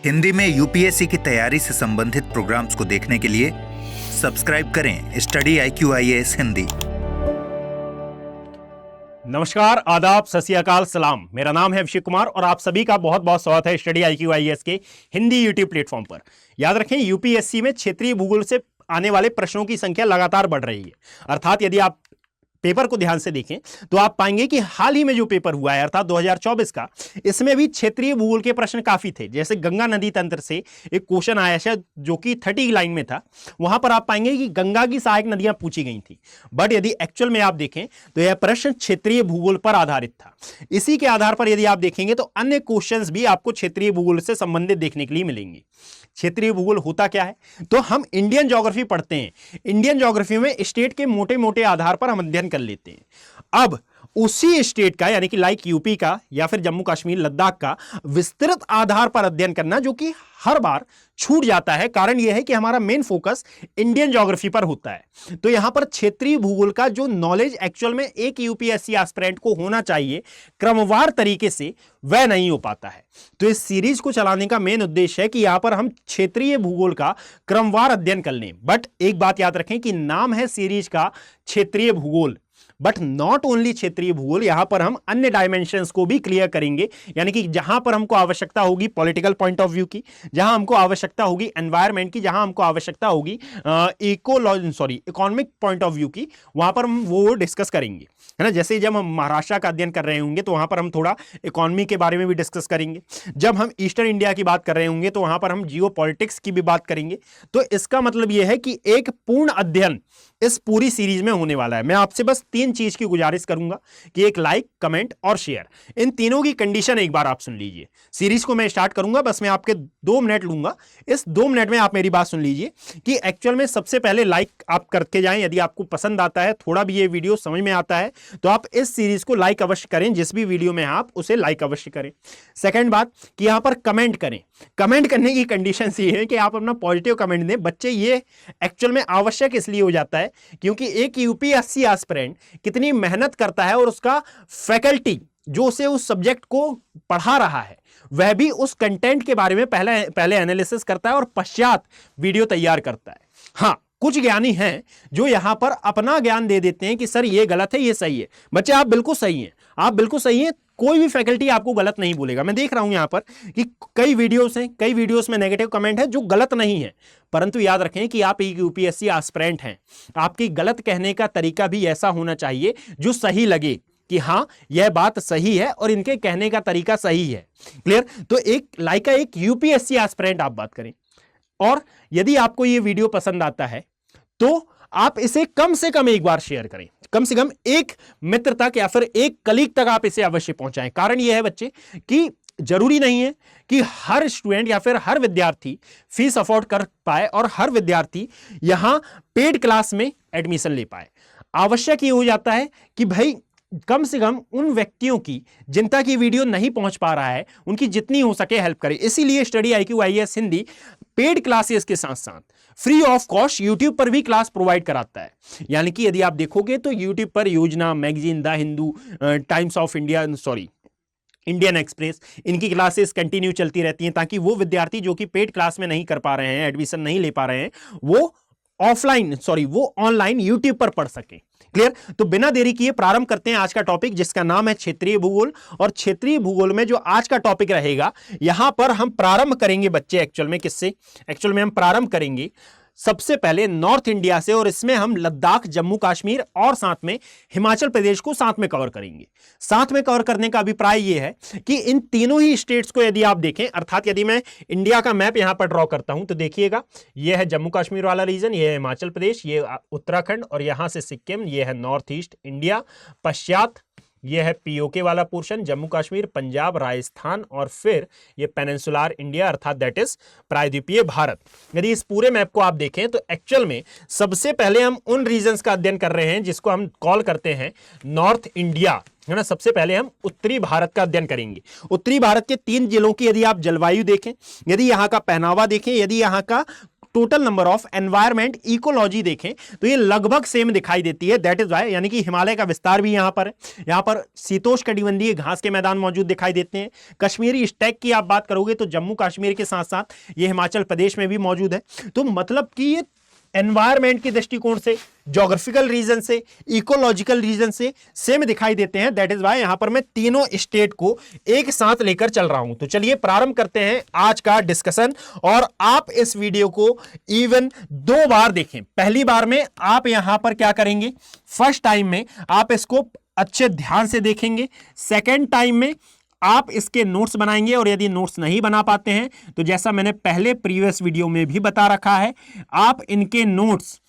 हिंदी में यूपीएससी की तैयारी से संबंधित प्रोग्राम्स को देखने के लिए सब्सक्राइब करें स्टडी IQ IAS हिंदी। नमस्कार, आदाब, सत श्री अकाल, सलाम। मेरा नाम है अभिषेक कुमार और आप सभी का बहुत बहुत स्वागत है स्टडी IQ IAS के हिंदी यूट्यूब प्लेटफॉर्म पर। याद रखें, यूपीएससी में क्षेत्रीय भूगोल से आने वाले प्रश्नों की संख्या लगातार बढ़ रही है। अर्थात यदि आप पेपर को ध्यान से देखें तो आप पाएंगे कि हाल ही में जो पेपर हुआ है अर्थात 2024 का, इसमें भी क्षेत्रीय भूगोल के प्रश्न काफी थे। जैसे गंगा नदी तंत्र से एक क्वेश्चन आया शायद, जो कि 30 लाइन में था। वहां पर आप पाएंगे कि गंगा की सहायक नदियां पूछी गई थी, बट यदि एक्चुअल में आप देखें तो यह प्रश्न क्षेत्रीय भूगोल पर आधारित था। इसी के आधार पर यदि आप देखेंगे तो अन्य क्वेश्चंस भी आपको क्षेत्रीय भूगोल से संबंधित देखने के लिए मिलेंगे। क्षेत्रीय भूगोल होता क्या है? तो हम इंडियन ज्योग्राफी पढ़ते हैं। इंडियन ज्योग्राफी में स्टेट के मोटे मोटे आधार पर हम अध्ययन कर लेते हैं। अब उसी स्टेट का, यानी कि लाइक यूपी का या फिर जम्मू कश्मीर लद्दाख का विस्तृत आधार पर अध्ययन करना, जो कि हर बार छूट जाता है। कारण यह है कि हमारा मेन फोकस इंडियन ज्योग्राफी पर होता है। तो यहां पर क्षेत्रीय भूगोल का जो नॉलेज एक्चुअल में एक यूपीएससी एस्पिरेंट को होना चाहिए क्रमवार तरीके से, वह नहीं हो पाता है। तो इस सीरीज को चलाने का मेन उद्देश्य है कि यहां पर हम क्षेत्रीय भूगोल का क्रमवार अध्ययन कर लें। बट एक बात याद रखें कि नाम है सीरीज का क्षेत्रीय भूगोल, बट नॉट ओनली क्षेत्रीय भूगोल। यहां पर हम अन्य डायमेंशंस को भी क्लियर करेंगे। यानी कि जहां पर हमको आवश्यकता होगी पॉलिटिकल पॉइंट ऑफ व्यू की, जहां हमको आवश्यकता होगी एनवायरमेंट की, जहां हमको आवश्यकता होगी इकोनॉमिक पॉइंट ऑफ व्यू की, वहां पर हम वो डिस्कस करेंगे, है ना। जैसे जब हम महाराष्ट्र का अध्ययन कर रहे होंगे तो वहां पर हम थोड़ा इकोनॉमी के बारे में भी डिस्कस करेंगे। जब हम ईस्टर्न इंडिया की बात कर रहे होंगे तो वहां पर हम जियो पॉलिटिक्स की भी बात करेंगे। तो इसका मतलब यह है कि एक पूर्ण अध्ययन इस पूरी सीरीज में होने वाला है। मैं आपसे बस 3 चीज की गुजारिश करूंगा कि एक लाइक, कमेंट और शेयर। इन तीनों की कंडीशन एक बार आप सुन लीजिए। सीरीज को मैं स्टार्ट करूंगा, बस मैं आपके 2 मिनट लूंगा। इस 2 मिनट में आप मेरी बात सुन लीजिए कि एक्चुअल में सबसे पहले लाइक आप करके जाएं। यदि आपको पसंद आता है, थोड़ा भी ये वीडियो समझ में आता है, तो आप इस सीरीज को लाइक अवश्य करें। जिस भी वीडियो में आप उसे लाइक अवश्य करें। सेकंड बात कि यहां पर कमेंट करें। कमेंट करने की कंडीशन ये है कि आप अपना पॉजिटिव कमेंट दें। बच्चे, ये एक्चुअल में आवश्यक इसलिए हो जाता है क्योंकि एक यूपीएससी एस्पिरेंट कितनी मेहनत करता है और उसका फैकल्टी जो उसे उस सब्जेक्ट को पढ़ा रहा है, वह भी उस कंटेंट के बारे में पहले एनालिसिस करता है और पश्चात वीडियो तैयार करता है। हाँ, कुछ ज्ञानी हैं जो यहां पर अपना ज्ञान दे देते हैं कि सर ये गलत है, ये सही है। बच्चे, आप बिल्कुल सही हैं, आप बिल्कुल सही हैं। कोई भी फैकल्टी आपको गलत नहीं बोलेगा। मैं देख रहा हूं यहां पर कि कई वीडियोस में नेगेटिव कमेंट है जो गलत नहीं है। परंतु याद रखें कि आप एक यूपीएससी एस्पिरेंट हैं। आपकी गलत कहने का तरीका भी ऐसा होना चाहिए जो सही लगे कि हां, यह बात सही है और इनके कहने का तरीका सही है। क्लियर? तो एक यूपीएससी एस्पिरेंट आप बात करें। और यदि आपको यह वीडियो पसंद आता है तो आप इसे कम से कम एक बार शेयर करें। कम से कम एक मित्र तक या फिर एक कलीग तक आप इसे अवश्य पहुंचाएं। कारण यह है बच्चे कि जरूरी नहीं है कि हर स्टूडेंट या फिर हर विद्यार्थी फीस अफोर्ड कर पाए और हर विद्यार्थी यहां पेड क्लास में एडमिशन ले पाए। आवश्यक यह हो जाता है कि भाई कम से कम उन व्यक्तियों की जिन तक ये वीडियो नहीं पहुंच पा रहा है, उनकी जितनी हो सके हेल्प करें। इसीलिए study IQ IAS Hindi paid classes के साथ साथ फ्री ऑफ कॉस्ट यूट्यूब पर भी क्लास प्रोवाइड कराता है। यानी कि यदि आप देखोगे तो यूट्यूब पर योजना, magazine, the Hindu, times of India, Indian express, इनकी क्लासेस कंटिन्यू चलती रहती हैं ताकि वो विद्यार्थी जो कि पेड क्लास में नहीं कर पा रहे हैं, एडमिशन नहीं ले पा रहे हैं, वो ऑनलाइन यूट्यूब पर पढ़ सके। क्लियर? तो बिना देरी किए प्रारंभ करते हैं आज का टॉपिक, जिसका नाम है क्षेत्रीय भूगोल। और क्षेत्रीय भूगोल में जो आज का टॉपिक रहेगा, यहां पर हम प्रारंभ करेंगे बच्चे एक्चुअल में किससे? एक्चुअल में हम प्रारंभ करेंगे सबसे पहले नॉर्थ इंडिया से, और इसमें हम लद्दाख, जम्मू कश्मीर और साथ में हिमाचल प्रदेश को साथ में कवर करेंगे। साथ में कवर करने का अभिप्राय यह है कि इन तीनों ही स्टेट्स को यदि आप देखें, अर्थात यदि मैं इंडिया का मैप यहां पर ड्रॉ करता हूं तो देखिएगा, यह है जम्मू कश्मीर वाला रीजन, यह है हिमाचल प्रदेश, यह उत्तराखंड, और यहां से सिक्किम, यह है नॉर्थ ईस्ट इंडिया। पश्चात यह है पीओके वाला पोर्शन, जम्मू कश्मीर, पंजाब, राजस्थान, और फिर यह पेनिनसुलर इंडिया अर्थात दैट इज प्रायद्वीपीय भारत। यदि इस पूरे मैप को आप देखें तो एक्चुअल में सबसे पहले हम उन रीजन्स का अध्ययन कर रहे हैं जिसको हम कॉल करते हैं नॉर्थ इंडिया, है ना। सबसे पहले हम उत्तरी भारत का अध्ययन करेंगे। उत्तरी भारत के 3 जिलों की यदि आप जलवायु देखें, यदि यहां का पहनावा देखें, यदि यहां का total number of environment ecology देखें तो ये लगभग सेम दिखाई देती है। दैट इज वाई, यानी कि हिमालय का विस्तार भी यहां पर है, यहां पर शीतोष्णकटिबंधीय घास के मैदान मौजूद दिखाई देते हैं। कश्मीरी स्टैग की आप बात करोगे तो जम्मू कश्मीर के साथ साथ ये हिमाचल प्रदेश में भी मौजूद है। तो मतलब कि ये एनवायरमेंट के दृष्टिकोण से, ज्योग्राफिकल रीजन से, इकोलॉजिकल रीजन से सेम दिखाई देते हैं। दैट इज वाई यहां पर मैं तीनों स्टेट को एक साथ लेकर चल रहा हूं। तो चलिए प्रारंभ करते हैं आज का डिस्कशन। और आप इस वीडियो को इवन 2 बार देखें। पहली बार में आप यहां पर क्या करेंगे, फर्स्ट टाइम में आप इसको अच्छे ध्यान से देखेंगे, सेकेंड टाइम में आप इसके नोट्स बनाएंगे, और यदि नोट्स नहीं बना पाते हैं तो जैसा मैंने पहले प्रीवियस वीडियो में भी बता रखा है, आप इनके नोट्स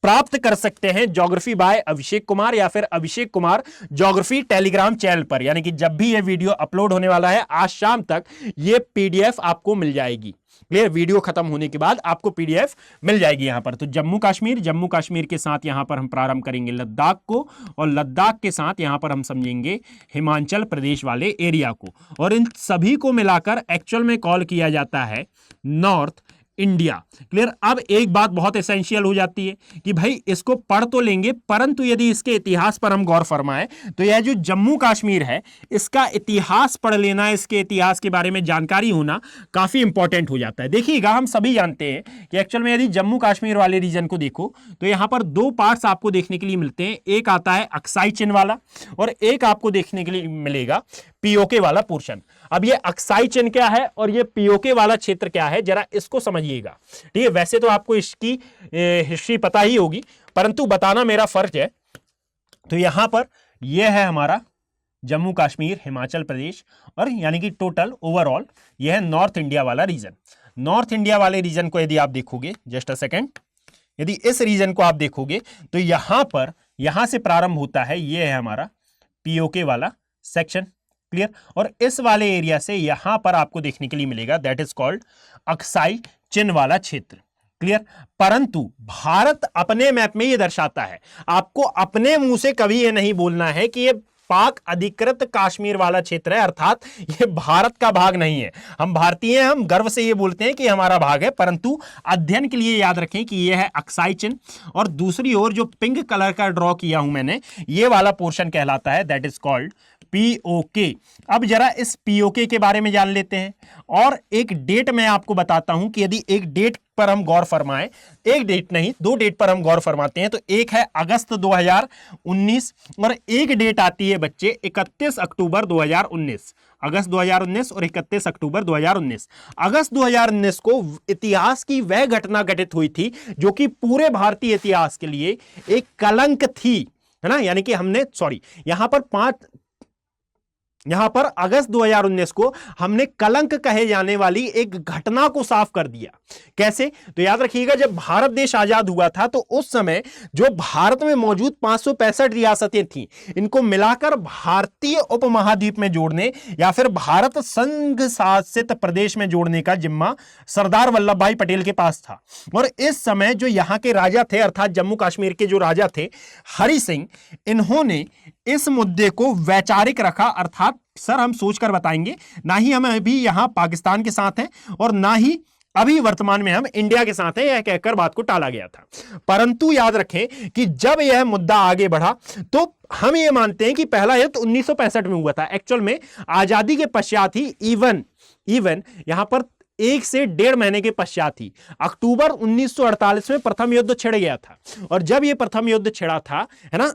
प्राप्त कर सकते हैं ज्योग्राफी बाय अभिषेक कुमार या फिर Abhishek Kumar geography Telegram channel पर। यानी कि जब भी ये वीडियो अपलोड होने वाला है आज शाम तक ये पीडीएफ आपको मिल जाएगी। क्लियर, वीडियो खत्म होने के बाद आपको पीडीएफ मिल जाएगी यहां पर। तो जम्मू कश्मीर के साथ यहां पर हम प्रारंभ करेंगे लद्दाख को, और लद्दाख के साथ यहां पर हम समझेंगे हिमाचल प्रदेश वाले एरिया को, और इन सभी को मिलाकर एक्चुअल में कॉल किया जाता है नॉर्थ इंडिया। क्लियर। अब एक बात बहुत एसेंशियल हो जाती है कि भाई इसको पढ़ तो लेंगे, परंतु यदि इसके इतिहास पर हम गौर फरमाएं तो यह जो जम्मू कश्मीर है इसका इतिहास पढ़ लेना, इसके इतिहास के बारे में जानकारी होना काफी इंपॉर्टेंट हो जाता है। देखिएगा, हम सभी जानते हैं कि एक्चुअल में यदि जम्मू कश्मीर वाले रीजन को देखो तो यहां पर 2 पार्ट्स आपको देखने के लिए मिलते हैं। एक आता है अक्साई चिन वाला, और एक आपको देखने के लिए मिलेगा पीओके वाला पोर्शन। अब ये अक्साई चिन क्या है और ये पीओके वाला क्षेत्र क्या है, जरा इसको समझिएगा। ठीक है, वैसे तो आपको इसकी हिस्ट्री पता ही होगी, परंतु बताना मेरा फर्ज है। तो यहां पर यह है हमारा जम्मू कश्मीर, हिमाचल प्रदेश, और यानी कि टोटल ओवरऑल यह है नॉर्थ इंडिया वाला रीजन। नॉर्थ इंडिया वाले रीजन को यदि आप देखोगे, जस्ट अ सेकेंड, यदि इस रीजन को आप देखोगे तो यहां से प्रारंभ होता है, यह है हमारा पीओके वाला सेक्शन। क्लियर। और इस वाले एरिया से यहां पर आपको देखने के लिए मिलेगा, दैट इज कॉल्ड अक्साई चिन वाला क्षेत्र। क्लियर। परंतु भारत अपने मैप में यह दर्शाता है, आपको अपने मुंह से कभी यह नहीं बोलना है कि यह पाक अधिकृत कश्मीर वाला क्षेत्र है, अर्थात यह भारत का भाग नहीं है। हम भारतीय हैं, हम गर्व से यह बोलते हैं कि हमारा भाग है, परंतु अध्ययन के लिए याद रखें कि यह है अक्साई चिन, और दूसरी ओर जो पिंक कलर का ड्रॉ किया हूं मैंने, यह वाला पोर्शन कहलाता है, दैट इज कॉल्ड पीओके। अब जरा इस पीओके के बारे में जान लेते हैं, और एक डेट मैं आपको बताता हूं कि यदि एक डेट पर हम गौर फरमाएं, एक डेट नहीं 2 डेट पर हम गौर फरमाते हैं, तो एक है अगस्त 2019 और एक डेट आती है बच्चे 31 अक्टूबर 2019। अगस्त 2019 और 31 अक्टूबर 2019। अगस्त 2019 को इतिहास की वह घटना घटित हुई थी जो कि पूरे भारतीय इतिहास के लिए एक कलंक थी, है ना। यानी कि हमने यहां पर अगस्त 2019 को हमने कलंक कहे जाने वाली एक घटना को साफ कर दिया। कैसे? तो याद रखिएगा, जब भारत देश आजाद हुआ था तो उस समय जो भारत में मौजूद 565 रियासतें थीं, इनको मिलाकर भारतीय उपमहाद्वीप में जोड़ने या फिर भारत संघ शासित प्रदेश में जोड़ने का जिम्मा सरदार वल्लभ भाई पटेल के पास था। और इस समय जो यहां के राजा थे, अर्थात जम्मू कश्मीर के जो राजा थे हरि सिंह, इन्होंने इस मुद्दे को वैचारिक रखा, अर्थात सर हम सोचकर बताएंगे, ना ही हम अभी यहां पाकिस्तान के साथ हैं और ना ही अभी वर्तमान में हम इंडिया के साथ हैं, यह कहकर बात को टाला गया था। परंतु याद रखें कि जब यह मुद्दा आगे बढ़ा तो हम ये मानते हैं कि पहला युद्ध 1965 में हुआ था। एक्चुअल में आजादी के पश्चात ही इवन यहां पर 1 से 1.5 महीने के पश्चात ही अक्टूबर 1948 में प्रथम युद्ध छिड़ गया था। और जब यह प्रथम युद्ध छिड़ा था, है ना,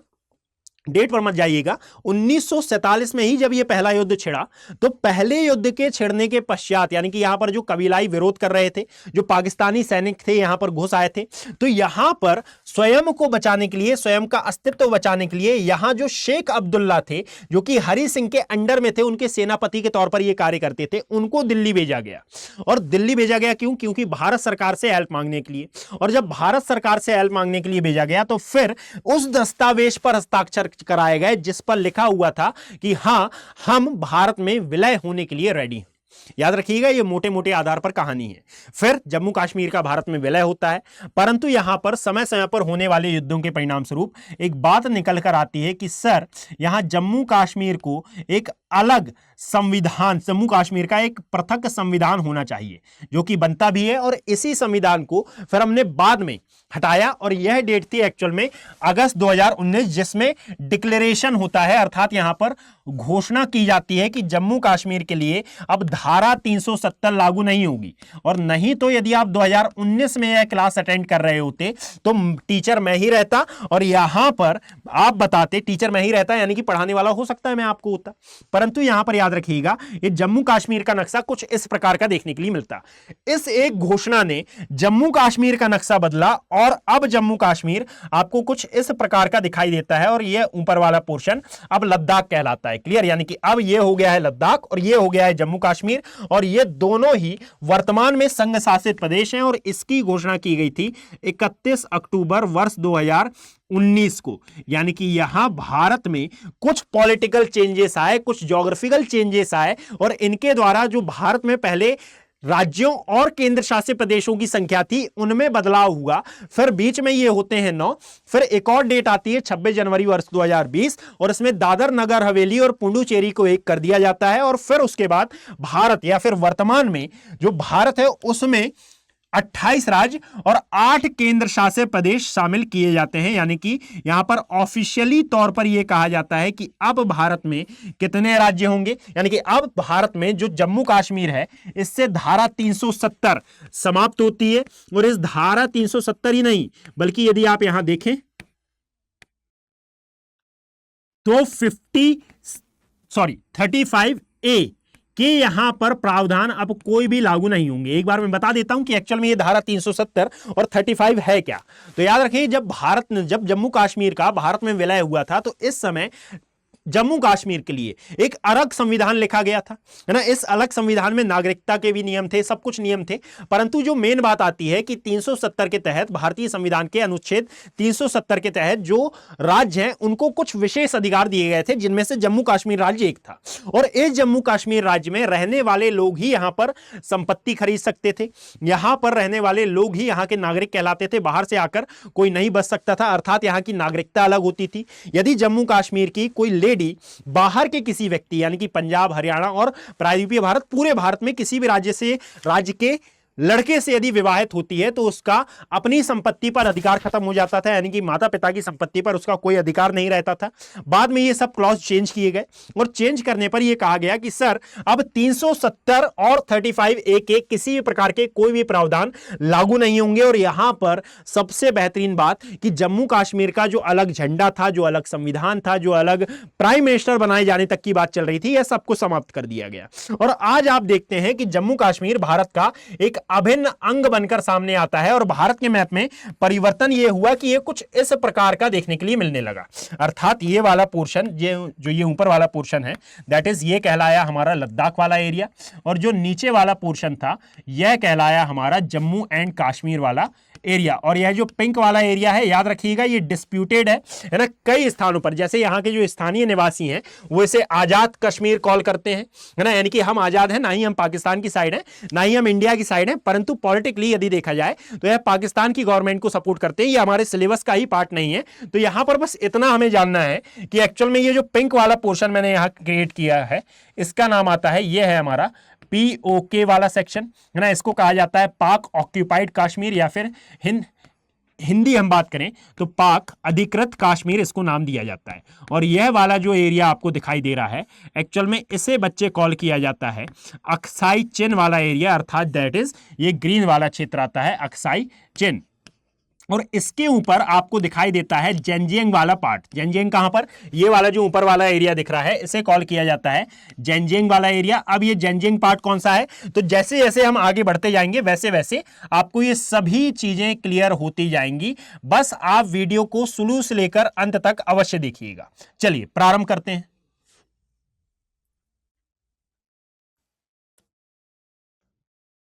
डेट पर मत जाइएगा, 1947 में ही जब यह पहला युद्ध छिड़ा, तो पहले युद्ध के छिड़ने के पश्चात, यानी कि यहां पर जो कबीलाई विरोध कर रहे थे, जो पाकिस्तानी सैनिक थे यहां पर घुस आए थे, तो यहां पर स्वयं को बचाने के लिए, स्वयं का अस्तित्व बचाने के लिए यहां जो शेख अब्दुल्ला थे, जो कि हरि सिंह के अंडर में थे, उनके सेनापति के तौर पर यह कार्य करते थे, उनको दिल्ली भेजा गया। और दिल्ली भेजा गया क्यों? क्योंकि भारत सरकार से हेल्प मांगने के लिए। और जब भारत सरकार से हेल्प मांगने के लिए भेजा गया तो फिर उस दस्तावेज पर हस्ताक्षर कराए गए जिस पर लिखा हुआ था कि हां, हम भारत में विलय होने के लिए रेडी हैं। याद रखिएगा, ये मोटे मोटे आधार पर कहानी है। फिर जम्मू कश्मीर का भारत में विलय होता है, परंतु यहां पर समय समय पर होने वाले युद्धों के परिणाम स्वरूप एक बात निकल कर आती है कि सर, यहां जम्मू कश्मीर को एक अलग संविधान, जम्मू कश्मीर का एक पृथक संविधान होना चाहिए, जो कि बनता भी है। और इसी संविधान को फिर हमने बाद में हटाया और यह डेट थी एक्चुअल में अगस्त 2019, जिसमें डिक्लेरेशन होता है, अर्थात यहां पर घोषणा की जाती है कि जम्मू कश्मीर के लिए अब धारा 370 लागू नहीं होगी। और नहीं तो यदि आप 2019 में यह क्लास अटेंड कर रहे होते तो टीचर मैं ही रहता और यहां पर आप बताते, टीचर मैं ही रहता यानी कि पढ़ाने वाला हो सकता है मैं आपको होता, परंतु यहां पर याद रखिएगा ये जम्मू कश्मीर का नक्शा कुछ इस प्रकार का देखने के लिए मिलता। इस एक घोषणा ने जम्मू कश्मीर का नक्शा बदला और अब जम्मू कश्मीर आपको कुछ इस प्रकार का दिखाई देता है और यह ऊपर वाला पोर्शन अब लद्दाख कहलाता है। क्लियर, यानी कि अब यह हो गया है लद्दाख और यह हो गया है जम्मू कश्मीर, और यह दोनों ही वर्तमान में संघ शासित प्रदेश हैं। और इसकी घोषणा की गई थी 31 अक्टूबर वर्ष 2019 को। यानी कि यहां भारत में कुछ पॉलिटिकल चेंजेस आए, कुछ ज्योग्राफिकल चेंजेस आए और इनके द्वारा जो भारत में पहले राज्यों और केंद्र शासित प्रदेशों की संख्या थी उनमें बदलाव हुआ। फिर बीच में ये होते हैं 9, फिर एक और डेट आती है 26 जनवरी वर्ष 2020 और इसमें दादर नगर हवेली और पुडुचेरी को एक कर दिया जाता है। और फिर उसके बाद भारत या फिर वर्तमान में जो भारत है उसमें 28 राज्य और 8 केंद्र शासित प्रदेश शामिल किए जाते हैं। यानी कि यहां पर ऑफिशियली तौर पर यह कहा जाता है कि अब भारत में कितने राज्य होंगे, यानी कि अब भारत में जो जम्मू कश्मीर है इससे धारा 370 समाप्त होती है। और इस धारा 370 ही नहीं बल्कि यदि आप यहां देखें तो 35A कि यहां पर प्रावधान अब कोई भी लागू नहीं होंगे। एक बार मैं बता देता हूं कि एक्चुअल में ये धारा 370 और 35 है क्या। तो याद रखिए जब जम्मू कश्मीर का भारत में विलय हुआ था तो इस समय जम्मू कश्मीर के लिए एक अलग संविधान लिखा गया था, है ना। इस अलग संविधान में नागरिकता के भी नियम थे, सब कुछ नियम थे, परंतु जो मेन बात आती है कि 370 के तहत भारतीय संविधान के अनुच्छेद 370 के तहत जो राज्य हैं उनको कुछ विशेष अधिकार दिए गए थे, जिनमें से जम्मू कश्मीर राज्य एक था। और इस जम्मू कश्मीर राज्य में रहने वाले लोग ही यहां पर संपत्ति खरीद सकते थे, यहां पर रहने वाले लोग ही यहां के नागरिक कहलाते थे, बाहर से आकर कोई नहीं बस सकता था, अर्थात यहां की नागरिकता अलग होती थी। यदि जम्मू कश्मीर की कोई लेडी बाहर के किसी व्यक्ति यानी कि पंजाब, हरियाणा और प्रायद्वीपीय भारत, पूरे भारत में किसी भी राज्य के लड़के से यदि विवाहित होती है तो उसका अपनी संपत्ति पर अधिकार खत्म हो जाता था, यानी कि माता पिता की संपत्ति पर उसका कोई अधिकार नहीं रहता था। बाद में ये सब क्लॉज चेंज किए गए और चेंज करने पर यह कहा गया कि सर अब 370 और 35A के किसी भी प्रकार के कोई भी प्रावधान लागू नहीं होंगे। और यहां पर सबसे बेहतरीन बात कि जम्मू कश्मीर का जो अलग झंडा था, जो अलग संविधान था, जो अलग प्राइम मिनिस्टर बनाए जाने तक की बात चल रही थी, यह सबको समाप्त कर दिया गया। और आज आप देखते हैं कि जम्मू कश्मीर भारत का एक अभिन्न अंग बनकर सामने आता है और भारत के मैप में परिवर्तन यह हुआ कि यह कुछ इस प्रकार का देखने के लिए मिलने लगा। अर्थात ये वाला पोर्शन, जो ये ऊपर वाला पोर्शन है, दैट इज ये कहलाया हमारा लद्दाख वाला एरिया, और जो नीचे वाला पोर्शन था यह कहलाया हमारा जम्मू एंड कश्मीर वाला एरिया। और यह जो पिंक वाला एरिया है, याद रखिएगा ये डिस्प्यूटेड है ना, कई स्थानों पर। जैसे यहाँ के जो स्थानीय निवासी हैं वो इसे आजाद कश्मीर कॉल करते हैं, है ना, यानी कि हम आजाद हैं, ना ही हम पाकिस्तान की साइड हैं, ना ही हम इंडिया की साइड हैं, परंतु पॉलिटिकली यदि देखा जाए तो यह पाकिस्तान की गवर्नमेंट को सपोर्ट करते हैं। ये हमारे सिलेबस का ही पार्ट नहीं है। तो यहां पर बस इतना हमें जानना है कि एक्चुअल में ये जो पिंक वाला पोर्शन मैंने यहां क्रिएट किया है इसका नाम आता है, ये है हमारा POK वाला सेक्शन, है ना। इसको कहा जाता है पाक ऑक्यूपाइड कश्मीर, या फिर हिंदी हम बात करें तो पाक अधिकृत कश्मीर इसको नाम दिया जाता है। और यह वाला जो एरिया आपको दिखाई दे रहा है एक्चुअल में इसे बच्चे कॉल किया जाता है अक्साई चिन वाला एरिया, अर्थात दैट इज ये ग्रीन वाला क्षेत्र आता है अक्साई चिन। और इसके ऊपर आपको दिखाई देता है जेनजियांग वाला पार्ट। जेनजियांग कहां पर, ये वाला जो ऊपर वाला एरिया दिख रहा है इसे कॉल किया जाता है जेनजियांग वाला एरिया। अब ये जेनजियांग पार्ट कौन सा है, तो जैसे जैसे हम आगे बढ़ते जाएंगे वैसे वैसे आपको ये सभी चीजें क्लियर होती जाएंगी। बस आप वीडियो को शुरू से लेकर अंत तक अवश्य देखिएगा। चलिए प्रारंभ करते हैं।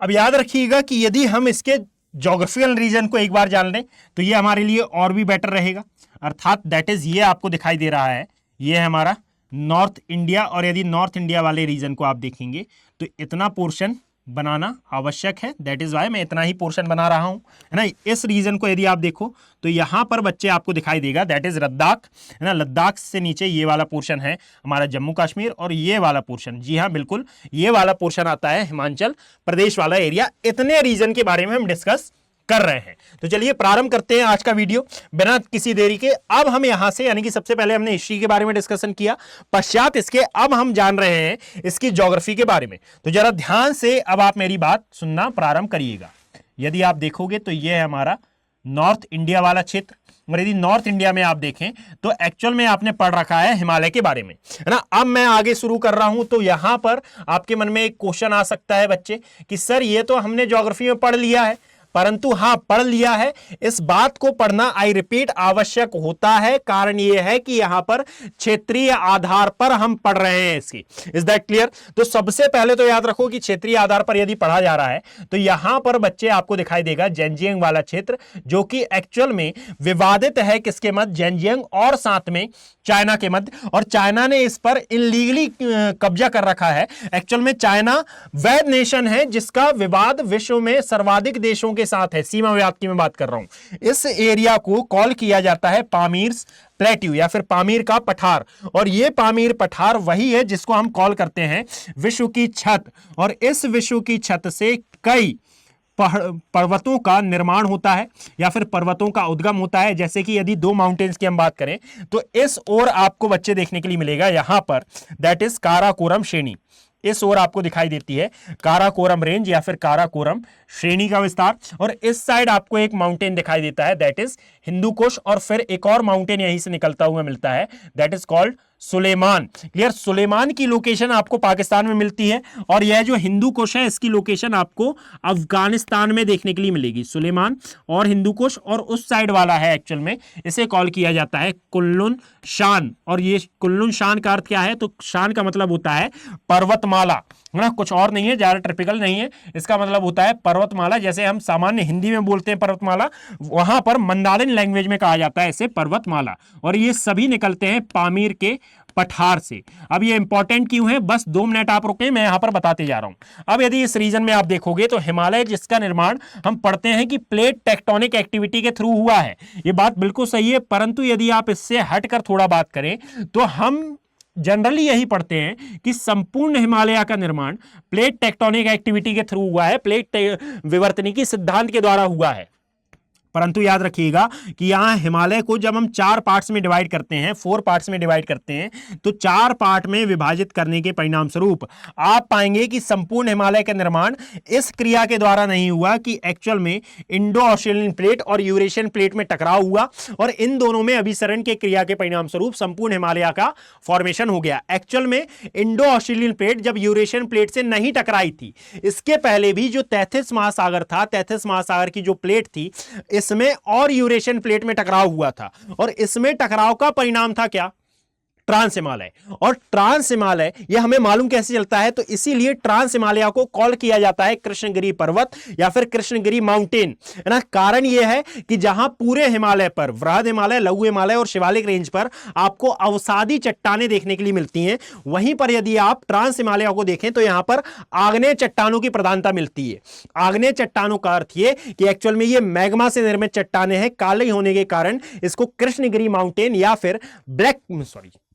अब याद रखिएगा कि यदि हम इसके ज्योग्राफिकल रीजन को एक बार जान लें तो ये हमारे लिए और भी बेटर रहेगा। अर्थात दैट इज ये आपको दिखाई दे रहा है, ये है हमारा नॉर्थ इंडिया। और यदि नॉर्थ इंडिया वाले रीजन को आप देखेंगे तो इतना पोर्शन बनाना आवश्यक है, दैट इज वाई मैं इतना ही पोर्शन बना रहा हूं, है ना। इस रीजन को यदि आप देखो तो यहां पर बच्चे आपको दिखाई देगा, दैट इज लद्दाख, है ना। लद्दाख से नीचे ये वाला पोर्शन है हमारा जम्मू कश्मीर, और ये वाला पोर्शन, जी हाँ बिल्कुल, ये वाला पोर्शन आता है हिमाचल प्रदेश वाला एरिया। इतने रीजन के बारे में हम डिस्कस कर रहे हैं। तो चलिए प्रारंभ करते हैं आज का वीडियो बिना किसी देरी के। अब हम यहां से, यानी कि सबसे पहले हमने हिस्ट्री के बारे में डिस्कशन किया, पश्चात इसके अब हम जान रहे हैं इसकी ज्योग्राफी के बारे में। तो जरा ध्यान से अब आप मेरी बात सुनना प्रारंभ करिएगा। यदि आप देखोगे तो यह है हमारा नॉर्थ इंडिया वाला क्षेत्र, और यदि नॉर्थ इंडिया में आप देखें तो एक्चुअल में आपने पढ़ रखा है हिमालय के बारे में, है ना। अब मैं आगे शुरू कर रहा हूं तो यहां पर आपके मन में एक क्वेश्चन आ सकता है बच्चे कि सर ये तो हमने ज्योग्राफी में पढ़ लिया है, परंतु हां पढ़ लिया है, इस बात को पढ़ना आई रिपीट आवश्यक होता है। कारण यह है कि यहां पर क्षेत्रीय आधार पर हम पढ़ रहे हैं इसकी, इज दैट क्लियर। तो सबसे पहले तो याद रखो कि क्षेत्रीय आधार पर यदि पढ़ा जा रहा है तो यहां पर बच्चे आपको दिखाई देगा जेनजियांग वाला क्षेत्र, जो कि एक्चुअल में विवादित है किसके मध्य, जेनजियांग और साथ में चाइना के मध्य, और चाइना ने इस पर इलीगली कब्जा कर रखा है। एक्चुअल में चाइना वैध नेशन है जिसका विवाद विश्व में सर्वाधिक देशों के साथ है, सीमा विवाद की मैं बात कर रहा हूं। इस एरिया को कॉल किया जाता है पामीर प्लेट्यू या फिर पामीर का पठार, और यह पामीर पठार वही है जिसको हम कॉल करते हैं विश्व की छत। और इस विश्व की छत से कई पर्वतों का निर्माण होता है या फिर पर्वतों का उद्गम होता है। जैसे कि यदि दो माउंटेन्स की हम बात करें तो इस ओर आपको बच्चे देखने के लिए मिलेगा यहां पर, दैट इज काराकोरम श्रेणी, इस ओर आपको दिखाई देती है काराकोरम रेंज या फिर काराकोरम श्रेणी का विस्तार, और इस साइड आपको एक माउंटेन दिखाई देता है दैट इज हिंदू कुश, और फिर एक और माउंटेन यहीं से निकलता हुआ मिलता है that is called Sulaiman. Clear, Sulaiman की लोकेशन आपको पाकिस्तान में मिलती है, और यह जो हिंदू कुश है इसकी लोकेशन आपको अफगानिस्तान में देखने के लिए मिलेगी। सुलेमान और हिंदू कुश, और उस साइड वाला है एक्चुअल में इसे कॉल किया जाता है कुल्लुन शान। और ये कुल्लुन शान का अर्थ क्या है, तो शान का मतलब होता है पर्वतमाला, है ना, कुछ और नहीं है, ज्यादा ट्रिपिकल नहीं है। इसका मतलब होता है पर्वतमाला, जैसे हम सामान्य हिंदी में बोलते हैं पर्वतमाला, वहां पर मंदारिन लैंग्वेज में कहा जाता है इसे पर्वतमाला। और ये सभी निकलते हैं पामीर के पठार से। अब ये इंपॉर्टेंट क्यों है, बस 2 मिनट आप रुके, मैं यहां पर बताते जा रहा हूं। अब यदि इस रीजन में आप देखोगे तो हिमालय जिसका निर्माण हम पढ़ते हैं कि प्लेट टेक्टोनिक एक्टिविटी के थ्रू हुआ है, ये बात बिल्कुल सही है। परंतु यदि आप इससे हटकर थोड़ा बात करें तो हम जनरली यही पढ़ते हैं कि संपूर्ण हिमालय का निर्माण प्लेट टेक्टोनिक एक्टिविटी के थ्रू हुआ है, प्लेट विवर्तनिकी सिद्धांत के द्वारा हुआ है। परंतु याद रखिएगा कि यहां हिमालय को जब हम 4 पार्ट्स में डिवाइड करते हैं, 4 पार्ट्स में डिवाइड करते हैं, तो 4 पार्ट में विभाजित करने के परिणाम स्वरूप आप पाएंगे कि संपूर्ण हिमालय का निर्माण इस क्रिया के द्वारा नहीं हुआ कि एक्चुअल में इंडो ऑस्ट्रेलियन प्लेट और यूरेशियन प्लेट में टकराव हुआ, और इन दोनों में अभिसरण के क्रिया के परिणाम स्वरूप संपूर्ण हिमालय का फॉर्मेशन हो गया। एक्चुअल में इंडो ऑस्ट्रेलियन प्लेट जब यूरेशियन प्लेट से नहीं टकराई थी, इसके पहले भी जो तैथिस महासागर था, तैथिस महासागर की जो प्लेट थी, इसमें और यूरेशियन प्लेट में टकराव हुआ था, और इसमें टकराव का परिणाम था क्या, ट्रांस हिमालय। और ट्रांस हिमालय यह हमें मालूम कैसे चलता है, तो इसीलिए ट्रांस हिमालय को कॉल किया जाता है कृष्णगिरी पर्वत या फिर कृष्णगिरी माउंटेन, है ना। कारण यह है कि जहां पूरे हिमालय पर, वृहद हिमालय, लघु हिमालय और शिवालिक रेंज पर आपको अवसादी चट्टानें देखने के लिए मिलती हैं, वहीं पर यदि आप ट्रांस हिमालय को देखें तो यहां पर आग्नेय चट्टानों की प्रधानता मिलती है। आग्नेय चट्टानों का अर्थ यह कि एक्चुअल में ये मैग्मा से निर्मित चट्टानें हैं, काले होने के कारण इसको कृष्णगिरी माउंटेन या फिर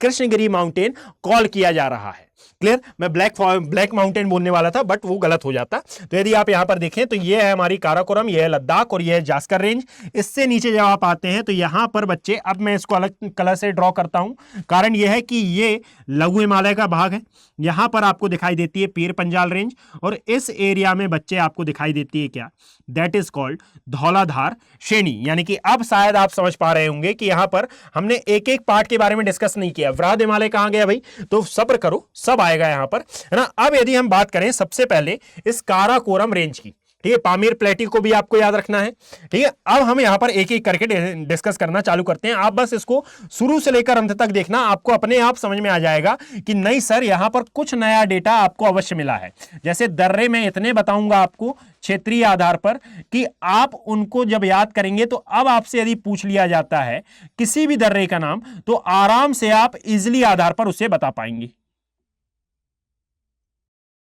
कृष्णगिरी माउंटेन कॉल किया जा रहा है। क्लियर, मैं ब्लैक माउंटेन बोलने वाला था बट वो गलत हो जाता। तो यदि आप यहां पर देखें तो ये है हमारी काराकोरम, ये है लद्दाख और ये है जास्कर रेंज। इससे नीचे जब आप आते हैं तो यहां पर बच्चे, अब मैं इसको अलग कलर से ड्रॉ करता हूं, कारण यह है कि ये लघु हिमालय का भाग है। यहां पर आपको दिखाई देती है पीर पंजाल रेंज, और इस एरिया में बच्चे आपको दिखाई देती है क्या, दैट इज कॉल्ड धौलाधार श्रेणी। यानी कि अब शायद आप समझ पा रहे होंगे कि यहां पर हमने एक एक पार्ट के बारे में डिस्कस नहीं किया। वृहद हिमालय कहां गया भाई, तो सब्र करो, सब आएगा यहां पर, है ना। अब यदि हम बात करें सबसे पहले इस काराकोरम रेंज की, ठीक है, पामीर प्लेट्यू को भी आपको याद रखना है, ठीक है। अब हम यहां पर एक एक करके डिस्कस करना चालू करते हैं। आप बस इसको शुरू से लेकर अंत तक देखना, आपको अपने आप समझ में आ जाएगा कि नहीं सर यहां पर कुछ नया डेटा आपको अवश्य मिला है। जैसे दर्रे में इतने बताऊंगा आपको क्षेत्रीय आधार पर कि आप उनको जब याद करेंगे तो अब आपसे यदि पूछ लिया जाता है किसी भी दर्रे का नाम तो आराम से आप इजिली आधार पर उसे बता पाएंगे।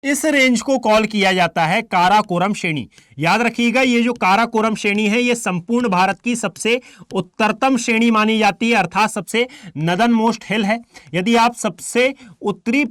इस रेंज को कॉल किया जाता है काराकोरम श्रेणी। याद रखिएगा, ये जो काराकोरम श्रेणी है ये संपूर्ण भारत की सबसे उत्तरतम श्रेणी मानी जाती है, अर्थात सबसे नदन मोस्ट हिल है। यदि आप सबसे उत्तरी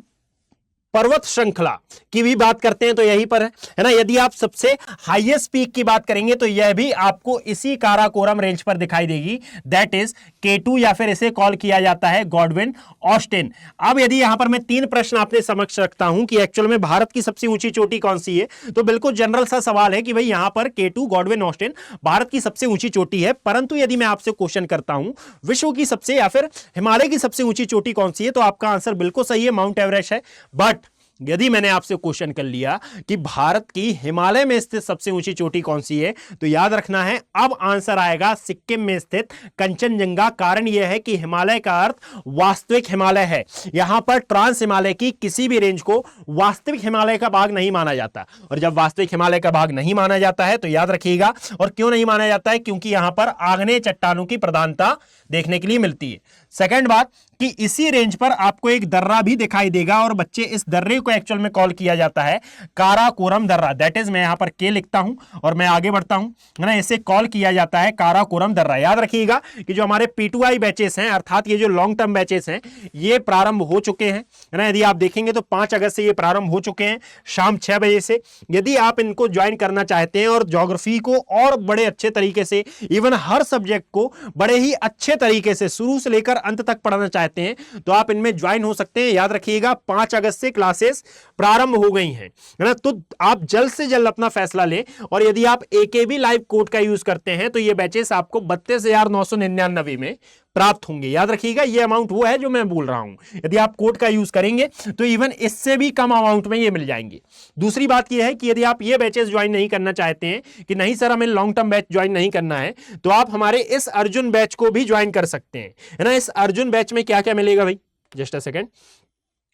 पर्वत श्रृंखला की भी बात करते हैं तो यहीं पर है ना। यदि आप सबसे हाईएस्ट पीक की बात करेंगे तो यह भी आपको इसी काराकोरम रेंज पर दिखाई देगी, दैट इज K2, या फिर इसे कॉल किया जाता है गॉडविन ऑस्टिन। अब यदि यहां पर मैं 3 प्रश्न आपने समक्ष रखता हूं कि एक्चुअल में भारत की सबसे ऊंची चोटी कौन सी है, तो बिल्कुल जनरल सा सवाल है कि भाई यहां पर K2 गॉडविन ऑस्टिन भारत की सबसे ऊंची चोटी है। परंतु यदि मैं आपसे क्वेश्चन करता हूं विश्व की सबसे या फिर हिमालय की सबसे ऊंची चोटी कौन सी है, तो आपका आंसर बिल्कुल सही है, माउंट एवरेस्ट है। बट यदि मैंने आपसे क्वेश्चन कर लिया कि भारत की हिमालय में स्थित सबसे ऊंची चोटी कौन सी है, तो याद रखना है अब आंसर आएगा सिक्किम में स्थित कंचनजंगा। कारण यह है कि हिमालय का अर्थ वास्तविक हिमालय है। यहां पर ट्रांस हिमालय की किसी भी रेंज को वास्तविक हिमालय का भाग नहीं माना जाता, और जब वास्तविक हिमालय का भाग नहीं माना जाता है तो याद रखिएगा, और क्यों नहीं माना जाता है, क्योंकि यहां पर आग्नेय चट्टानों की प्रधानता देखने के लिए मिलती है। सेकंड बात कि इसी रेंज पर आपको एक दर्रा भी दिखाई देगा, और बच्चे इस दर्रे को एक्चुअल में कॉल किया जाता है काराकोरम दर्रा। दैट इज, मैं यहां पर के लिखता हूं और मैं आगे बढ़ता हूं, है ना। इसे कॉल किया जाता है काराकोरम दर्रा। याद रखिएगा कि जो हमारे P2I बैचेस हैं, अर्थात ये जो लॉन्ग टर्म बैचेस हैं, ये प्रारंभ हो चुके हैं, है ना। यदि आप देखेंगे तो 5 अगस्त से ये प्रारंभ हो चुके हैं शाम 6 बजे से। यदि आप इनको ज्वाइन करना चाहते हैं और ज्योग्राफी को और बड़े अच्छे तरीके से, इवन हर सब्जेक्ट को बड़े ही अच्छे तरीके से शुरू से लेकर अंत तक पढ़ना चाहते हैं, तो आप इनमें ज्वाइन हो सकते हैं। याद रखिएगा 5 अगस्त से क्लासेस प्रारंभ हो गई हैं, है ना। तो आप जल्द से जल्द अपना फैसला लें, और यदि आप AKB लाइव कोड का यूज करते हैं तो ये बैचेस आपको 32,999 में प्राप्त होंगे। याद रखिएगा ये अमाउंट वो है जो मैं बोल रहा हूं। यदि आप कोड का यूज करेंगे तो इवन इससे भी कम अमाउंट में ये मिल जाएंगे। दूसरी बात ये है कि यदि आप ये बैचेस ज्वाइन नहीं करना चाहते हैं कि नहीं सर हमें लॉन्ग टर्म बैच ज्वाइन नहीं करना है, तो आप हमारे इस अर्जुन बैच को भी ज्वाइन कर सकते हैं, है ना। इस अर्जुन बैच में क्या क्या मिलेगा भाई, जस्ट अ सेकेंड।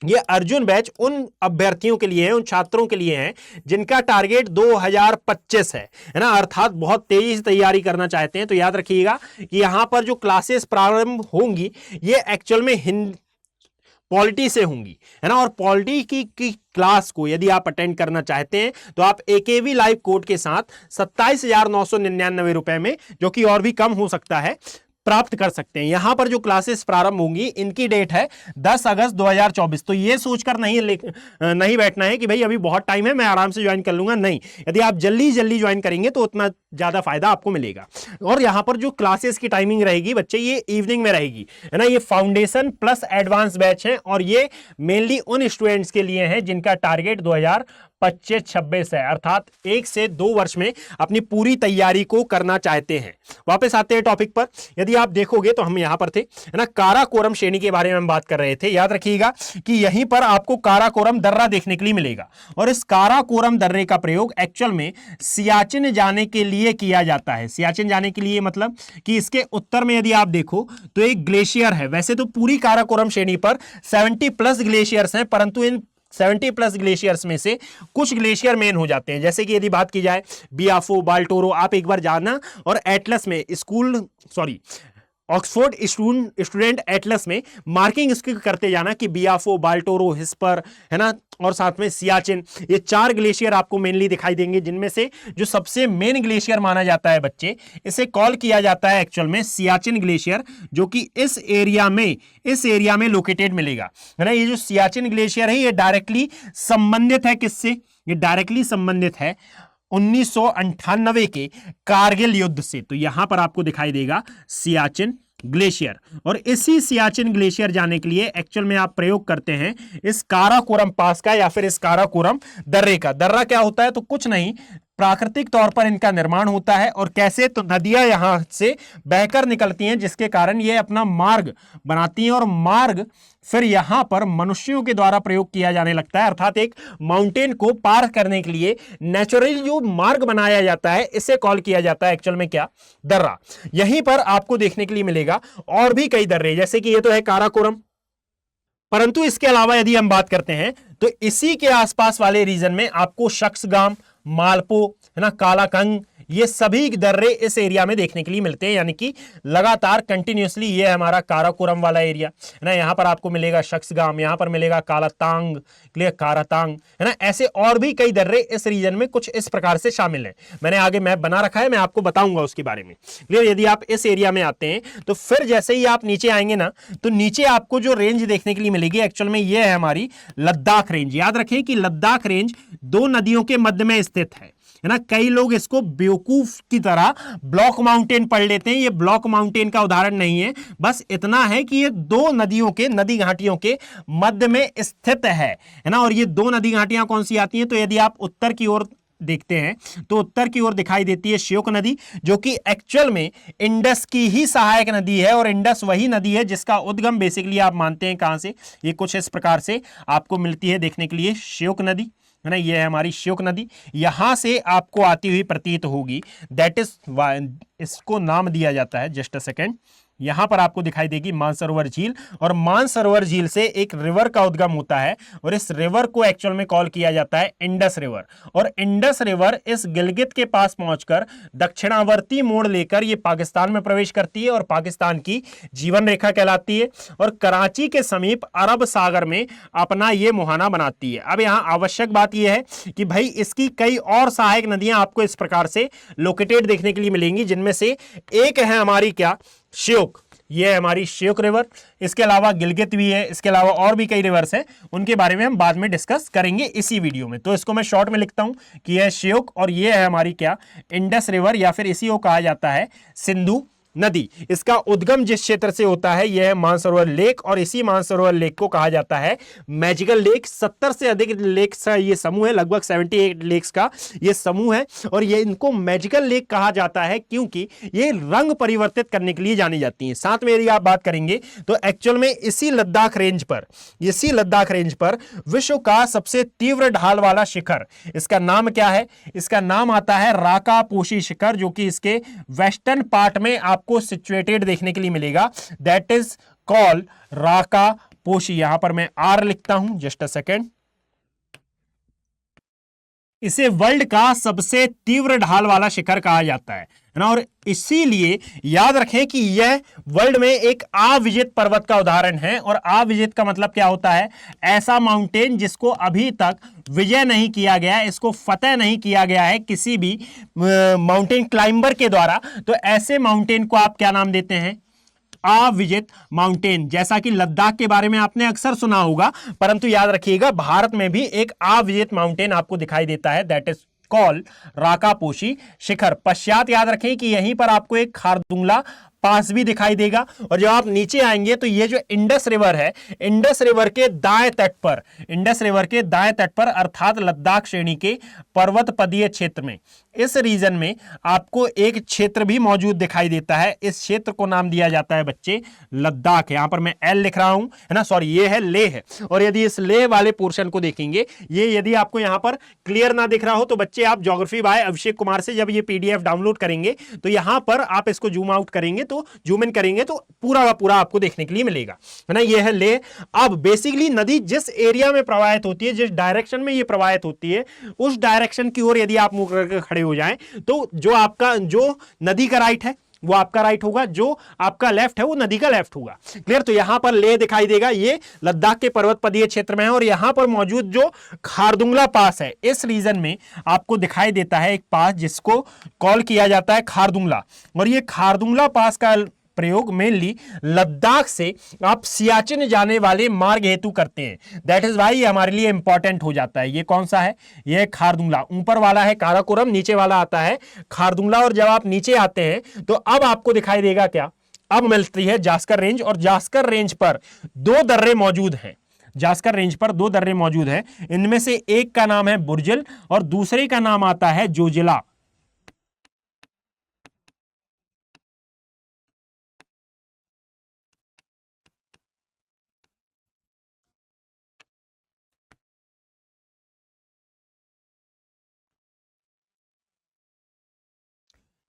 ये अर्जुन बैच उन अभ्यर्थियों के लिए है, उन छात्रों के लिए है जिनका टारगेट 2025 है ना, अर्थात बहुत तेजी से तैयारी करना चाहते हैं। तो याद रखिएगा कि यहां पर जो क्लासेस प्रारंभ होंगी ये एक्चुअल में हिंदी पॉलिटी से होंगी, है ना। और पॉलिटी की क्लास को यदि आप अटेंड करना चाहते हैं तो आप AKB लाइव कोड के साथ 27,999 रुपए में, जो कि और भी कम हो सकता है, प्राप्त कर सकते हैं। यहां पर जो क्लासेस प्रारंभ होंगी इनकी डेट है 10 अगस्त 2024। तो ये सोचकर नहीं बैठना है कि भाई अभी बहुत टाइम है मैं आराम से ज्वाइन कर लूंगा, नहीं। यदि आप जल्दी जल्दी ज्वाइन करेंगे तो उतना ज्यादा फायदा आपको मिलेगा। और यहां पर जो क्लासेस की टाइमिंग रहेगी बच्चे, ये इवनिंग में रहेगी, है ना। ये फाउंडेशन प्लस एडवांस बैच है, और ये मेनली उन स्टूडेंट्स के लिए है जिनका टारगेट 2025-26 है, अर्थात 1 से 2 वर्ष में अपनी पूरी तैयारी को करना चाहते हैं। वापस आते हैं टॉपिक पर। यदि आप देखोगे तो हम यहां पर थे, है ना, काराकोरम श्रेणी के बारे में हम बात कर रहे थे। याद रखिएगा कि यहीं पर आपको काराकोरम दर्रा देखने के लिए मिलेगा, और इस काराकोरम दर्रे का प्रयोग एक्चुअल में सियाचिन जाने के लिए किया जाता है। सियाचिन जाने के लिए मतलब कि इसके उत्तर में यदि आप देखो तो एक ग्लेशियर है। वैसे तो पूरी काराकोरम श्रेणी पर 70+ ग्लेशियर्स हैं, परंतु इन 70+ ग्लेशियर्स में से कुछ ग्लेशियर मेन हो जाते हैं। जैसे कि यदि बात की जाए बियाफो, बाल्टोरो, आप एक बार जाना और एटलस में ऑक्सफोर्ड स्टूडेंट एटलस में मार्किंग इसकी करते जाना कि बियाफो, बाल्टोरो, हिस्पर, है ना, और साथ में सियाचिन, ये 4 ग्लेशियर आपको मेनली दिखाई देंगे, जिनमें से जो सबसे मेन ग्लेशियर माना जाता है बच्चे, इसे कॉल किया जाता है एक्चुअल में सियाचिन ग्लेशियर, जो कि इस एरिया में लोकेटेड मिलेगा, है ना। ये जो सियाचिन ग्लेशियर है ये डायरेक्टली संबंधित है किससे, ये डायरेक्टली संबंधित है 1998 के कारगिल युद्ध से। तो यहां पर आपको दिखाई देगा सियाचिन ग्लेशियर, और इसी सियाचिन ग्लेशियर जाने के लिए एक्चुअल में आप प्रयोग करते हैं इस काराकोरम पास का या फिर इस काराकोरम दर्रे का। दर्रा क्या होता है, तो कुछ नहीं, प्राकृतिक तौर पर इनका निर्माण होता है। और कैसे, तो नदियां यहां से बहकर निकलती हैं, जिसके कारण ये अपना मार्ग बनाती हैं, और मार्ग फिर यहां पर मनुष्यों के द्वारा प्रयोग किया जाने लगता है। अर्थात एक माउंटेन को पार करने के लिए नेचुरली जो मार्ग बनाया जाता है इसे कॉल किया जाता है एक्चुअल में क्या, दर्रा। यहीं पर आपको देखने के लिए मिलेगा और भी कई दर्रे, जैसे कि ये तो है काराकोरम, परंतु इसके अलावा यदि हम बात करते हैं तो इसी के आसपास वाले रीजन में आपको शख्सगाम, मालपो, है ना, कालाकंग, ये सभी दर्रे इस एरिया में देखने के लिए मिलते हैं, यानी कि लगातार कंटिन्यूसली। ये हमारा काराकोरम वाला एरिया है ना, यहाँ पर आपको मिलेगा शख्सगाम, यहाँ पर मिलेगा कालातांग, क्लियर, कारातांग, है ना। ऐसे और भी कई दर्रे इस रीजन में कुछ इस प्रकार से शामिल हैं। मैंने आगे मैप बना रखा है, मैं आपको बताऊंगा उसके बारे में, क्लियर। यदि आप इस एरिया में आते हैं तो फिर जैसे ही आप नीचे आएंगे ना, तो नीचे आपको जो रेंज देखने के लिए मिलेगी एक्चुअल में ये है हमारी लद्दाख रेंज। याद रखें कि लद्दाख रेंज दो नदियों के मध्य में स्थित है ना। कई लोग इसको बेवकूफ की तरह ब्लॉक माउंटेन पढ़ लेते हैं। ये ब्लॉक माउंटेन का उदाहरण नहीं है, बस इतना है कि ये दो नदियों के, नदी घाटियों के मध्य में स्थित है ना। और ये दो नदी घाटियां कौन सी आती हैं, तो यदि आप उत्तर की ओर देखते हैं तो उत्तर की ओर दिखाई देती है श्योक नदी, जो कि एक्चुअल में इंडस की ही सहायक नदी है। और इंडस वही नदी है जिसका उद्गम बेसिकली आप मानते हैं कहां से, ये कुछ इस प्रकार से आपको मिलती है देखने के लिए, श्योक नदी, है ना। ये है हमारी श्योक नदी, यहां से आपको आती हुई प्रतीत होगी। दैट इज, इसको नाम दिया जाता है, जस्ट अ सेकेंड, यहां पर आपको दिखाई देगी मानसरोवर झील। और मानसरोवर झील से एक रिवर का उद्गम होता है और इस रिवर को एक्चुअल में कॉल किया जाता है इंडस रिवर। और इंडस रिवर इस गिलगित के पास पहुंचकर दक्षिणावर्ती मोड़ लेकर ये पाकिस्तान में प्रवेश करती है और पाकिस्तान की जीवन रेखा कहलाती है और कराची के समीप अरब सागर में अपना ये मुहाना बनाती है। अब यहां आवश्यक बात यह है कि भाई इसकी कई और सहायक नदियां आपको इस प्रकार से लोकेटेड देखने के लिए मिलेंगी, जिनमें से एक है हमारी क्या, श्योक, ये है हमारी श्योक रिवर। इसके अलावा गिलगित भी है, इसके अलावा और भी कई रिवर्स हैं, उनके बारे में हम बाद में डिस्कस करेंगे इसी वीडियो में। तो इसको मैं शॉर्ट में लिखता हूं कि यह श्योक और ये है हमारी क्या, इंडस रिवर, या फिर इसी को कहा जाता है सिंधु नदी। इसका उद्गम जिस क्षेत्र से होता है यह है मानसरोवर लेक, और इसी मानसरोवर लेक को कहा जाता है मैजिकल लेक। 70 से अधिक लेक्स का ये समूह है, लगभग 78 लेक्स का ये समूह है। और ये इनको मैजिकल लेक कहा जाता है क्योंकि ये रंग परिवर्तित करने के लिए जानी जाती हैं। साथ में यदि आप बात करेंगे तो एक्चुअल में इसी लद्दाख रेंज पर विश्व का सबसे तीव्र ढाल वाला शिखर, इसका नाम क्या है, इसका नाम आता है राका पोशी शिखर, जो कि इसके वेस्टर्न पार्ट में आपको सिचुएटेड देखने के लिए मिलेगा। दैट इज कॉल्ड राका पोशी। यहां पर मैं आर लिखता हूं, जस्ट अ सेकेंड। इसे वर्ल्ड का सबसे तीव्र ढाल वाला शिखर कहा जाता है ना। और इसीलिए याद रखें कि यह वर्ल्ड में एक अविजित पर्वत का उदाहरण है। और अविजित का मतलब क्या होता है, ऐसा माउंटेन जिसको अभी तक विजय नहीं किया गया है, इसको फतेह नहीं किया गया है किसी भी माउंटेन क्लाइंबर के द्वारा। तो ऐसे माउंटेन को आप क्या नाम देते हैं, अविजित माउंटेन। जैसा कि लद्दाख के बारे में आपने अक्सर सुना होगा, परंतु याद रखिएगा भारत में भी एक अविजित माउंटेन आपको दिखाई देता है, दैट इज कॉल राकापोशी शिखर। पश्चात याद रखें कि यहीं पर आपको एक खारदुंगला पास भी दिखाई देगा। और जब आप नीचे आएंगे तो ये जो इंडस रिवर है, इंडस रिवर के दाएं तट पर अर्थात लद्दाख श्रेणी के पर्वत पदीय क्षेत्र में, इस रीजन में आपको एक क्षेत्र भी मौजूद दिखाई देता है। इस क्षेत्र को नाम दिया जाता है बच्चे लद्दाख। यहां पर मैं एल लिख रहा हूं, है ना, सॉरी ये है लेह। और यदि इस लेह वाले पोर्शन को देखेंगे, ये यदि आपको यहां पर क्लियर ना दिख रहा हो तो बच्चे आप ज्योग्राफी बाय अभिषेक कुमार से जब ये पीडीएफ डाउनलोड करेंगे तो यहां पर आप इसको जूम आउट करेंगे, तो जूम इन करेंगे तो पूरा का पूरा आपको देखने के लिए मिलेगा, है ना। ये है लेह। अब बेसिकली नदी जिस एरिया में प्रवाहित होती है, जिस डायरेक्शन में ये प्रवाहित होती है, उस डायरेक्शन की ओर यदि आप मुंह करके खड़े हो जाएं तो जो नदी का राइट है वो आपका राइट होगा, जो आपका लेफ्ट है वो नदी का लेफ्ट होगा। क्लियर। तो यहां पर लेह दिखाई देगा, ये लद्दाख के पर्वत पदीय क्षेत्र में है। और यहां पर मौजूद जो खारदुंगला पास है, इस रीजन में आपको दिखाई देता है एक पास जिसको कॉल किया जाता है खारदुंगला। और ये खारदुंगला पास का प्रयोग मेनली लद्दाख से आप सियाचिन जाने वाले मार्ग हेतु करते हैं। दैट इज वाई हमारे लिए इंपॉर्टेंट हो जाता है। ये कौन सा है, ये खारदुंगला। ऊपर वाला है काराकोरम, नीचे वाला आता है खारदुंगला। और जब आप नीचे आते हैं तो अब आपको दिखाई देगा क्या, अब मिलती है जास्कर रेंज। और जास्कर रेंज पर दो दर्रे मौजूद हैं, जास्कर रेंज पर दो दर्रे मौजूद हैं। इनमें से एक का नाम है बुर्जिल और दूसरे का नाम आता है जोजिला।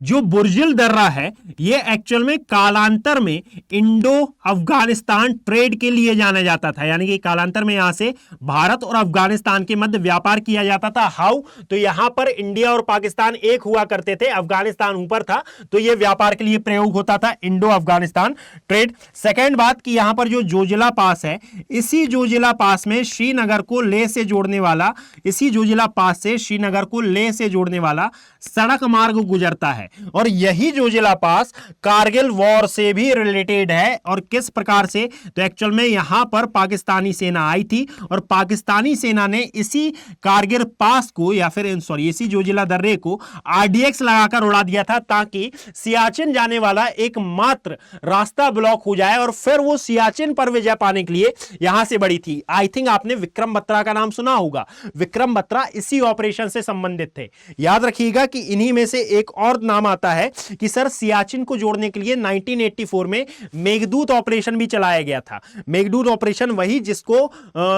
जो बुर्जिल दर्रा है ये एक्चुअल में कालांतर में इंडो अफगानिस्तान ट्रेड के लिए जाना जाता था, यानी कि कालांतर में यहां से भारत और अफगानिस्तान के मध्य व्यापार किया जाता था। हाउ, तो यहां पर इंडिया और पाकिस्तान एक हुआ करते थे, अफगानिस्तान ऊपर था, तो यह व्यापार के लिए प्रयोग होता था, इंडो अफगानिस्तान ट्रेड। सेकेंड बात कि यहां पर जो जोजिला पास है, इसी जोजिला पास में श्रीनगर को लेह से जोड़ने वाला, इसी जोजिला पास से श्रीनगर को लेह से जोड़ने वाला सड़क मार्ग गुजरता है। और यही जोजिला पास कारगिल वॉर से भी रिलेटेड है। और किस प्रकार से, तो एक्चुअल में यहां पर पाकिस्तानी सेना आई थी और पाकिस्तानी सेना ने इसी कारगिल पास को, या फिर सॉरी इसी जोजिला दर्रे को आरडीएक्स लगाकर उड़ा दिया था, ताकि सियाचिन जाने वाला एकमात्र रास्ता ब्लॉक हो जाए और फिर वो सियाचिन पर विजय पाने के लिए यहां से बढ़ी थी। आई थिंक आपने विक्रम बत्रा का नाम सुना होगा, विक्रम बत्रा इसी ऑपरेशन से संबंधित थे। याद रखिएगा कि इन्हीं में से एक और नाम आता है कि सर सियाचिन को जोड़ने के लिए 1984 में मेघदूत ऑपरेशन भी चलाया गया था। मेघदूत ऑपरेशन वही जिसको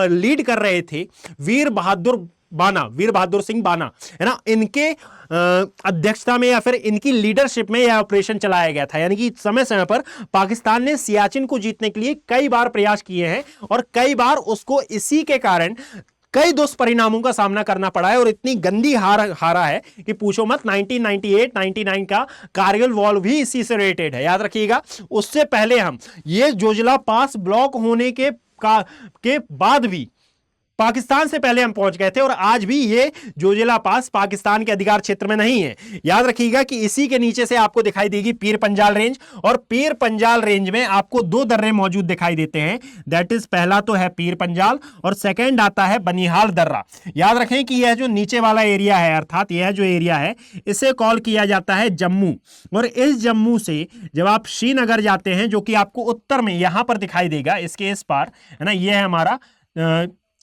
लीड कर रहे थे वीर बहादुर सिंह बाना, है ना, इनके अध्यक्षता में या फिर इनकी लीडरशिप में यह ऑपरेशन चलाया गया था। यानी कि समय समय पर पाकिस्तान ने सियाचिन को जीतने के लिए कई बार प्रयास किए हैं और कई बार उसको इसी के कारण कई दुष्परिणामों का सामना करना पड़ा है और इतनी गंदी हारा है कि पूछो मत। 1998-99 का कारगिल वॉर भी इसी से रिलेटेड है, याद रखिएगा। उससे पहले हम ये जोजिला पास ब्लॉक होने के बाद भी पाकिस्तान से पहले हम पहुंच गए थे और आज भी ये जोजिला पास पाकिस्तान के अधिकार क्षेत्र में नहीं है। याद रखिएगा कि इसी के नीचे से आपको दिखाई देगी पीर पंजाल रेंज, और पीर पंजाल रेंज में आपको दो दर्रे मौजूद दिखाई देते हैं। दैट इज, पहला तो है पीर पंजाल और सेकंड आता है बनिहाल दर्रा। याद रखें कि यह जो नीचे वाला एरिया है, अर्थात यह जो एरिया है, इसे कॉल किया जाता है जम्मू। और इस जम्मू से जब आप श्रीनगर जाते हैं, जो कि आपको उत्तर में यहां पर दिखाई देगा, इसके इस पार, है ना, यह है हमारा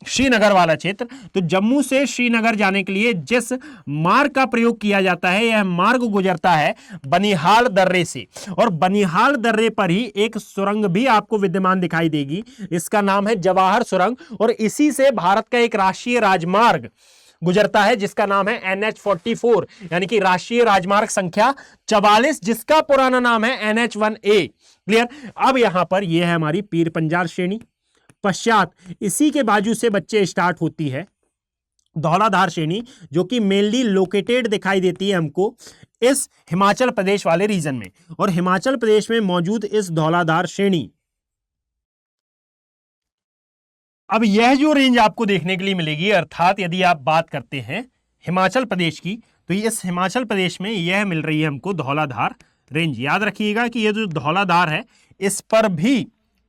श्रीनगर वाला क्षेत्र। तो जम्मू से श्रीनगर जाने के लिए जिस मार्ग का प्रयोग किया जाता है, यह मार्ग गुजरता है बनिहाल दर्रे से। और बनिहाल दर्रे पर ही एक सुरंग भी आपको विद्यमान दिखाई देगी, इसका नाम है जवाहर सुरंग। और इसी से भारत का एक राष्ट्रीय राजमार्ग गुजरता है जिसका नाम है NH-44, यानी कि राष्ट्रीय राजमार्ग संख्या 44, जिसका पुराना नाम है NH-1A। क्लियर। अब यहां पर यह है हमारी पीर पंजाल श्रेणी। पश्चात इसी के बाजू से बच्चे स्टार्ट होती है धौलाधार श्रेणी, जो कि मेनली लोकेटेड दिखाई देती है हमको इस हिमाचल प्रदेश वाले रीजन में। और हिमाचल प्रदेश में मौजूद इस धौलाधार श्रेणी, अब यह जो रेंज आपको देखने के लिए मिलेगी, अर्थात यदि आप बात करते हैं हिमाचल प्रदेश की, तो इस हिमाचल प्रदेश में यह मिल रही है हमको धौलाधार रेंज। याद रखिएगा कि यह जो धौलाधार है, इस पर भी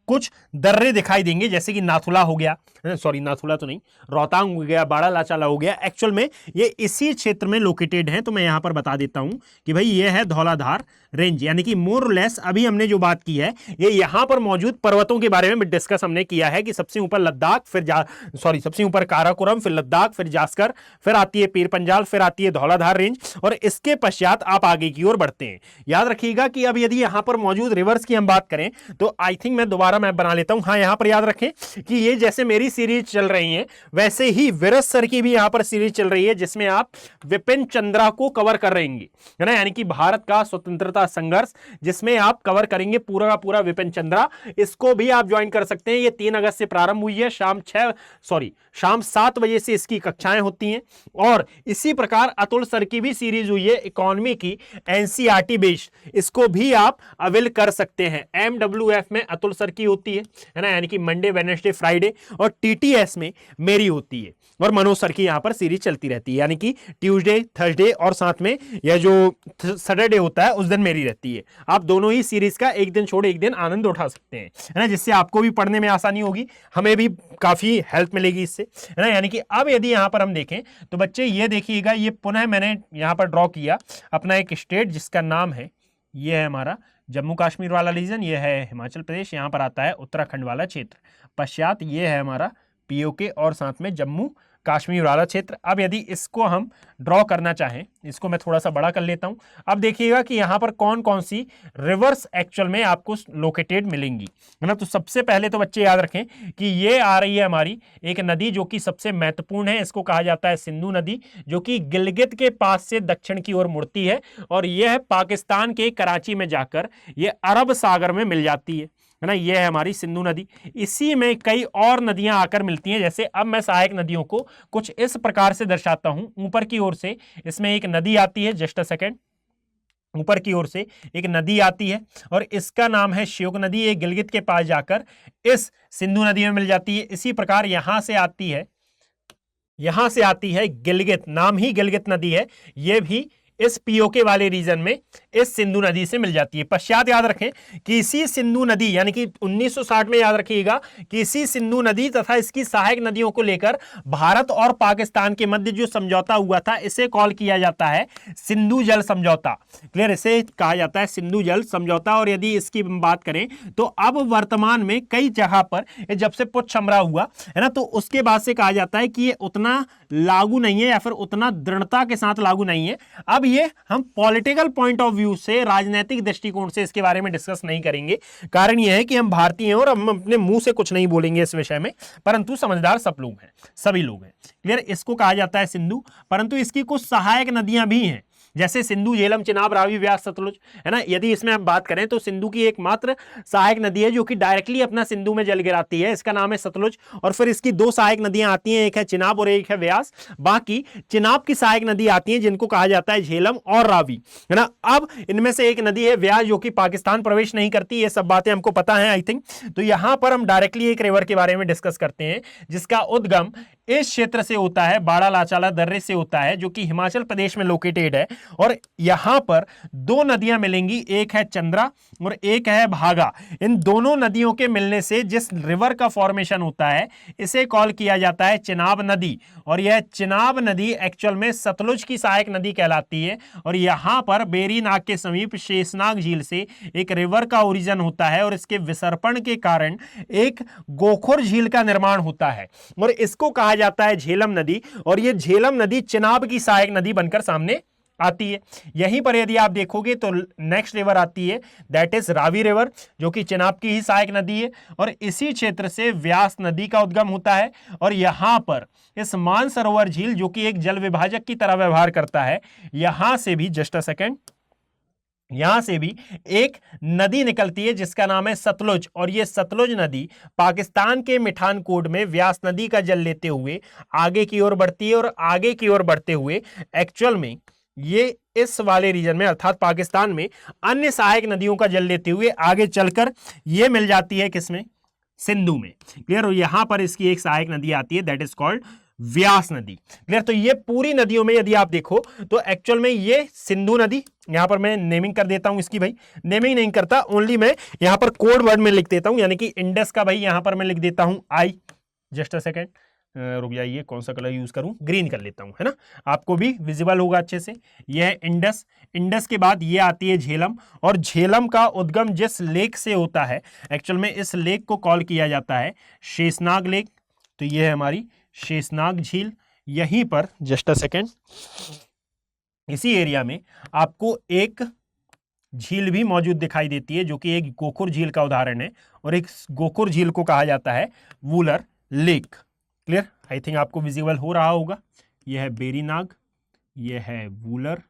कुछ दर्रे दिखाई देंगे, जैसे कि नाथुला हो गया, सॉरी नाथुला तो नहीं, रोहतांग हो गया, बाड़ा लाचाला हो गया। एक्चुअल में ये इसी क्षेत्र में लोकेटेड है। तो मैं यहां पर बता देता हूं कि भाई ये है धौलाधार रेंज, यानी कि मोर लेस अभी हमने जो बात की है, ये यहां पर मौजूद पर्वतों के बारे में डिस्कस हमने किया है कि सबसे ऊपर लद्दाख, फिर सबसे ऊपर काराकोरम, फिर लद्दाख, फिर जास्कर, फिर आती है पीर पंजाल, फिर आती है धौलाधार रेंज, और इसके पश्चात आप आगे की ओर बढ़ते हैं। याद रखिएगा कि अब यदि यहां पर मौजूद रिवर्स की हम बात करें, तो आई थिंक मैं दोबारा मैप बना लेता हूं। हाँ, यहां पर याद रखें कि ये जैसे मेरी सीरीज चल रही है, वैसे ही विरस सर की भी यहां पर सीरीज चल रही है, जिसमें आप विपिन चंद्रा को कवर कर रहेंगे, है ना, यानी कि भारत का स्वतंत्रता संघर्ष, जिसमें आप कवर करेंगे पूरा का पूरा विपिन चंद्रा। इसको भी आप ज्वाइन कर सकते हैं। ये 3 अगस्त से प्रारंभ हुई है, शाम 7 बजे से इसकी कक्षाएं होती हैं। और इसी प्रकार अतुल सर की भी सीरीज हुई है इकोनॉमी की, एनसीईआरटी बेस्ड, इसको भी आप अवेल कर सकते हैं। MWF में अतुल सर की होती है ना, यानी कि मंडे, वेडनेसडे, फ्राइडे, और TTS में मेरी होती है, और मनोज सर की यहां पर सीरीज चलती रहती है, यानी कि ट्यूसडे, थर्सडे और साथ में यह जो सैटरडे होता है उस दिन मेरी रहती है। आप दोनों ही सीरीज का एक दिन छोड़ एक दिन आनंद उठा सकते हैं, है ना, जिससे आपको भी पढ़ने में आसानी होगी, हमें भी काफी हेल्प मिलेगी इससे, है ना। यानी कि अब यदि यहां पर हम देखें तो बच्चे ये देखिएगा, ये पुनः मैंने यहां पर ड्रॉ किया अपना एक स्टेट जिसका नाम है, ये है हमारा जम्मू कश्मीर वाला रीजन, ये है हिमाचल प्रदेश, यहाँ पर आता है उत्तराखंड वाला क्षेत्र। पश्चात ये है हमारा POK और साथ में जम्मू कश्मीर वाला क्षेत्र। अब यदि इसको हम ड्रॉ करना चाहें, इसको मैं थोड़ा सा बड़ा कर लेता हूं। अब देखिएगा कि यहां पर कौन कौन सी रिवर्स एक्चुअल में आपको लोकेटेड मिलेंगी, है ना। तो सबसे पहले तो बच्चे याद रखें कि ये आ रही है हमारी एक नदी जो कि सबसे महत्वपूर्ण है, इसको कहा जाता है सिंधु नदी, जो कि गिलगित के पास से दक्षिण की ओर मुड़ती है और यह पाकिस्तान के कराची में जाकर यह अरब सागर में मिल जाती है ना। यह है हमारी सिंधु नदी। इसी में कई और नदियां आकर मिलती हैं। जैसे अब मैं सहायक नदियों को कुछ इस प्रकार से दर्शाता हूं। ऊपर की ओर से इसमें एक नदी आती है, जस्ट अ सेकेंड, ऊपर की ओर से एक नदी आती है और इसका नाम है श्योक नदी। ये गिलगित के पास जाकर इस सिंधु नदी में मिल जाती है। इसी प्रकार यहां से आती है गिलगित, नाम ही गिलगित नदी है, यह भी इस पीओके वाले रीजन में इस सिंधु नदी से मिल जाती है। पश्चात याद रखें कि इसी सिंधु नदी यानी कि 1960 में याद रखिएगा कि इसी सिंधु नदी तथा इसकी सहायक नदियों को लेकर भारत और पाकिस्तान के मध्य जो समझौता हुआ था, इसे कॉल किया जाता है सिंधु जल समझौता। क्लियर, इसे कहा जाता है सिंधु जल समझौता। और यदि इसकी बात करें तो अब वर्तमान में कई जगह पर जब से पुच्छ समरा हुआ है ना, तो उसके बाद से कहा जाता है कि ये उतना लागू नहीं है या फिर उतना दृढ़ता के साथ लागू नहीं है। अब ये हम पॉलिटिकल पॉइंट ऑफ व्यू से, राजनीतिक दृष्टिकोण से इसके बारे में डिस्कस नहीं करेंगे। कारण यह है कि हम भारतीय हैं और हम अपने मुंह से कुछ नहीं बोलेंगे इस विषय में, परंतु समझदार सब लोग हैं, सभी लोग हैं। क्लियर, इसको कहा जाता है सिंधु, परंतु इसकी कुछ सहायक नदियां भी हैं, जैसे सिंधु, झेलम, चिनाब, रावी, व्यास, सतलुज, है ना। यदि इसमें हम बात करें तो सिंधु की एकमात्र सहायक नदी है जो कि डायरेक्टली अपना सिंधु में जल गिराती है, इसका नाम है सतलुज। और फिर इसकी दो सहायक नदियां आती हैं, एक है चिनाब और एक है व्यास। बाकी चिनाब की सहायक नदी आती है जिनको कहा जाता है झेलम और रावी, है ना। अब इनमें से एक नदी है व्यास जो कि पाकिस्तान प्रवेश नहीं करती, ये सब बातें हमको पता है आई थिंक। तो यहां पर हम डायरेक्टली एक रिवर के बारे में डिस्कस करते हैं जिसका उद्गम इस क्षेत्र से होता है, बाड़ा लाचाला दर्रे से होता है, जो कि हिमाचल प्रदेश में लोकेटेड है। और यहां पर दो नदियां मिलेंगी, एक है चंद्रा और एक है भागा। इन दोनों नदियों के मिलने से जिस रिवर का फॉर्मेशन होता है, इसे कॉल किया जाता है चिनाब नदी। और यह चिनाब नदी एक्चुअल में सतलुज की सहायक नदी कहलाती है। और यहां पर बेरी नाग के समीप शेषनाग झील से एक रिवर का ओरिजिन होता है और इसके विसर्पण के कारण एक गोखुर झील का निर्माण होता है और इसको कहा जाता है झेलम नदी। और यह झेलम नदी चिनाब की सहायक नदी बनकर सामने आती है। यहीं पर यदि आप देखोगे तो नेक्स्ट रिवर आती है, दैट इज रावी रिवर, जो कि चिनाब की ही सहायक नदी है। और इसी क्षेत्र से व्यास नदी का उद्गम होता है। और यहां पर इस मानसरोवर झील जो कि एक जल विभाजक की तरह व्यवहार करता है, यहां से भी जस्ट अ सेकेंड, यहां से भी एक नदी निकलती है जिसका नाम है सतलुज। और यह सतलुज नदी पाकिस्तान के मिठानकोट में व्यास नदी का जल लेते हुए आगे की ओर बढ़ती है और आगे की ओर बढ़ते हुए एक्चुअल में ये इस वाले रीजन में अर्थात पाकिस्तान में अन्य सहायक नदियों का जल लेते हुए आगे चलकर ये मिल जाती है किसमें, सिंधु में। क्लियर, और यहां पर इसकी एक सहायक नदी आती है, दैट इज कॉल्ड व्यास नदी। क्लियर, तो ये पूरी नदियों में यदि आप देखो तो एक्चुअल में ये सिंधु नदी, यहां पर मैं नेमिंग कर देता हूं इसकी, भाई नेमिंग नहीं करता, ओनली मैं यहां पर कोड वर्ड में लिख देता हूं, यानी कि इंडस का भाई यहां पर मैं लिख देता हूं आई, जस्ट अ सेकेंड, रुक जाइए, कौन सा कलर यूज करूं, ग्रीन कर लेता हूं, है ना, आपको भी विजिबल होगा अच्छे से। यह है इंडस, इंडस के बाद ये आती है झेलम। और झेलम का उद्गम जिस लेक से होता है, एक्चुअल में इस लेक को कॉल किया जाता है शेषनाग लेक। तो ये है हमारी शेषनाग झील। यहीं पर जस्ट अ सेकेंड, इसी एरिया में आपको एक झील भी मौजूद दिखाई देती है जो कि एक गोखुर झील का उदाहरण है। और एक गोखुर झील को कहा जाता है Wular lake. Clear, I think आपको विजिबल हो रहा होगा। यह है बेरीनाग, यह है वूलर।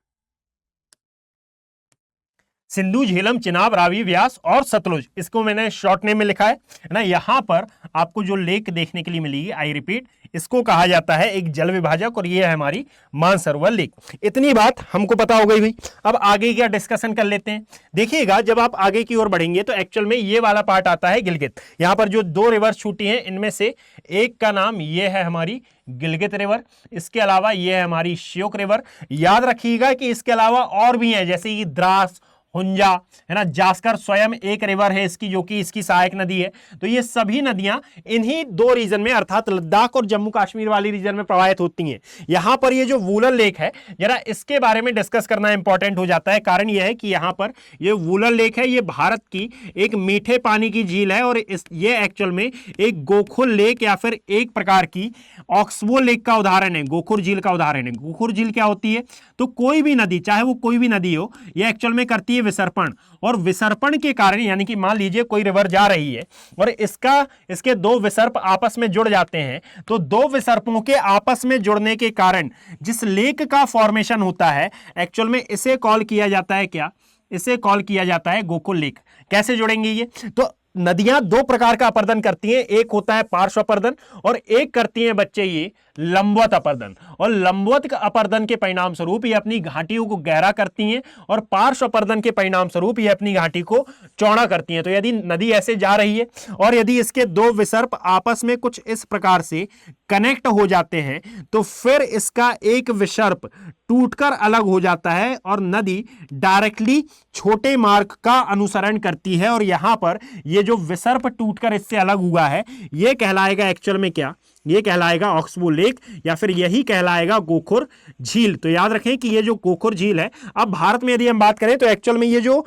सिंधु, झेलम, चिनाब, रावी, व्यास और सतलुज, इसको मैंने शॉर्ट नेम में लिखा है ना। यहां पर आपको जो लेक देखने के लिए मिलेगी, आई रिपीट, इसको कहा जाता है एक जल विभाजक और ये है हमारी मानसरोवर लेक। इतनी बात हमको पता हो गई भाई। अब आगे क्या डिस्कशन कर लेते हैं। देखिएगा, जब आप आगे की ओर बढ़ेंगे तो एक्चुअल में ये वाला पार्ट आता है गिलगित। यहां पर जो दो रिवर्स छूटी हैं, इनमें से एक का नाम ये है हमारी गिलगित रिवर, इसके अलावा ये है हमारी श्योक रिवर। याद रखिएगा कि इसके अलावा और भी हैं, जैसे कि द्रास, हुंजा, है ना, जास्कर स्वयं एक रिवर है इसकी, जो कि इसकी सहायक नदी है। तो ये सभी नदियां इन्हीं दो रीजन में अर्थात लद्दाख और जम्मू कश्मीर वाली रीजन में प्रवाहित होती हैं। यहां पर ये जो वुलर लेक है, जरा इसके बारे में डिस्कस करना इंपॉर्टेंट हो जाता है। कारण यह है कि यहां पर ये वुलर लेक है, ये भारत की एक मीठे पानी की झील है और ये एक्चुअल में एक गोखुर लेक या फिर एक प्रकार की ऑक्सबो लेक का उदाहरण है, गोखुर झील का उदाहरण है। गोखुर झील क्या होती है? तो कोई भी नदी, चाहे वो कोई भी नदी हो, ये एक्चुअल में करती है विसर्पण, और विसर्पण के कारण यानी कि मान लीजिए कोई रिवर जा रही है और इसके दो विसर्प आपस में जुड़ जाते हैं, तो दो विसर्पों के आपस में जुड़ने के कारण जिस लेक का फॉर्मेशन होता है, एक्चुअल में इसे कॉल किया जाता है क्या? इसे कॉल किया जाता है गोकुल लेक। कैसे जुड़ेंगे ये? तो नदियां दो प्रकार का अपर्दन करती हैं, एक होता है पार्श्व अपर्दन और एक करती हैं बच्चे ये लंबवत अपर्दन। और लंबवत अपर्दन के परिणाम स्वरूप ये अपनी घाटियों को गहरा करती हैं और पार्श्व अपर्दन के परिणाम स्वरूप ये अपनी घाटी को चौड़ा करती हैं। तो यदि नदी ऐसे जा रही है और यदि इसके दो विसर्प आपस में कुछ इस प्रकार से कनेक्ट हो जाते हैं, तो फिर इसका एक विसर्प टूटकर अलग हो जाता है और नदी डायरेक्टली छोटे मार्ग का अनुसरण करती है। और यहां पर ये जो विसर्प टूटकर इससे अलग हुआ है, ये कहलाएगा एक्चुअल में क्या? ये कहलाएगा ऑक्सबो लेक या फिर यही कहलाएगा गोखुर झील। तो याद रखें कि ये जो गोखुर झील है, अब भारत में यदि हम बात करें तो एक्चुअल में ये जो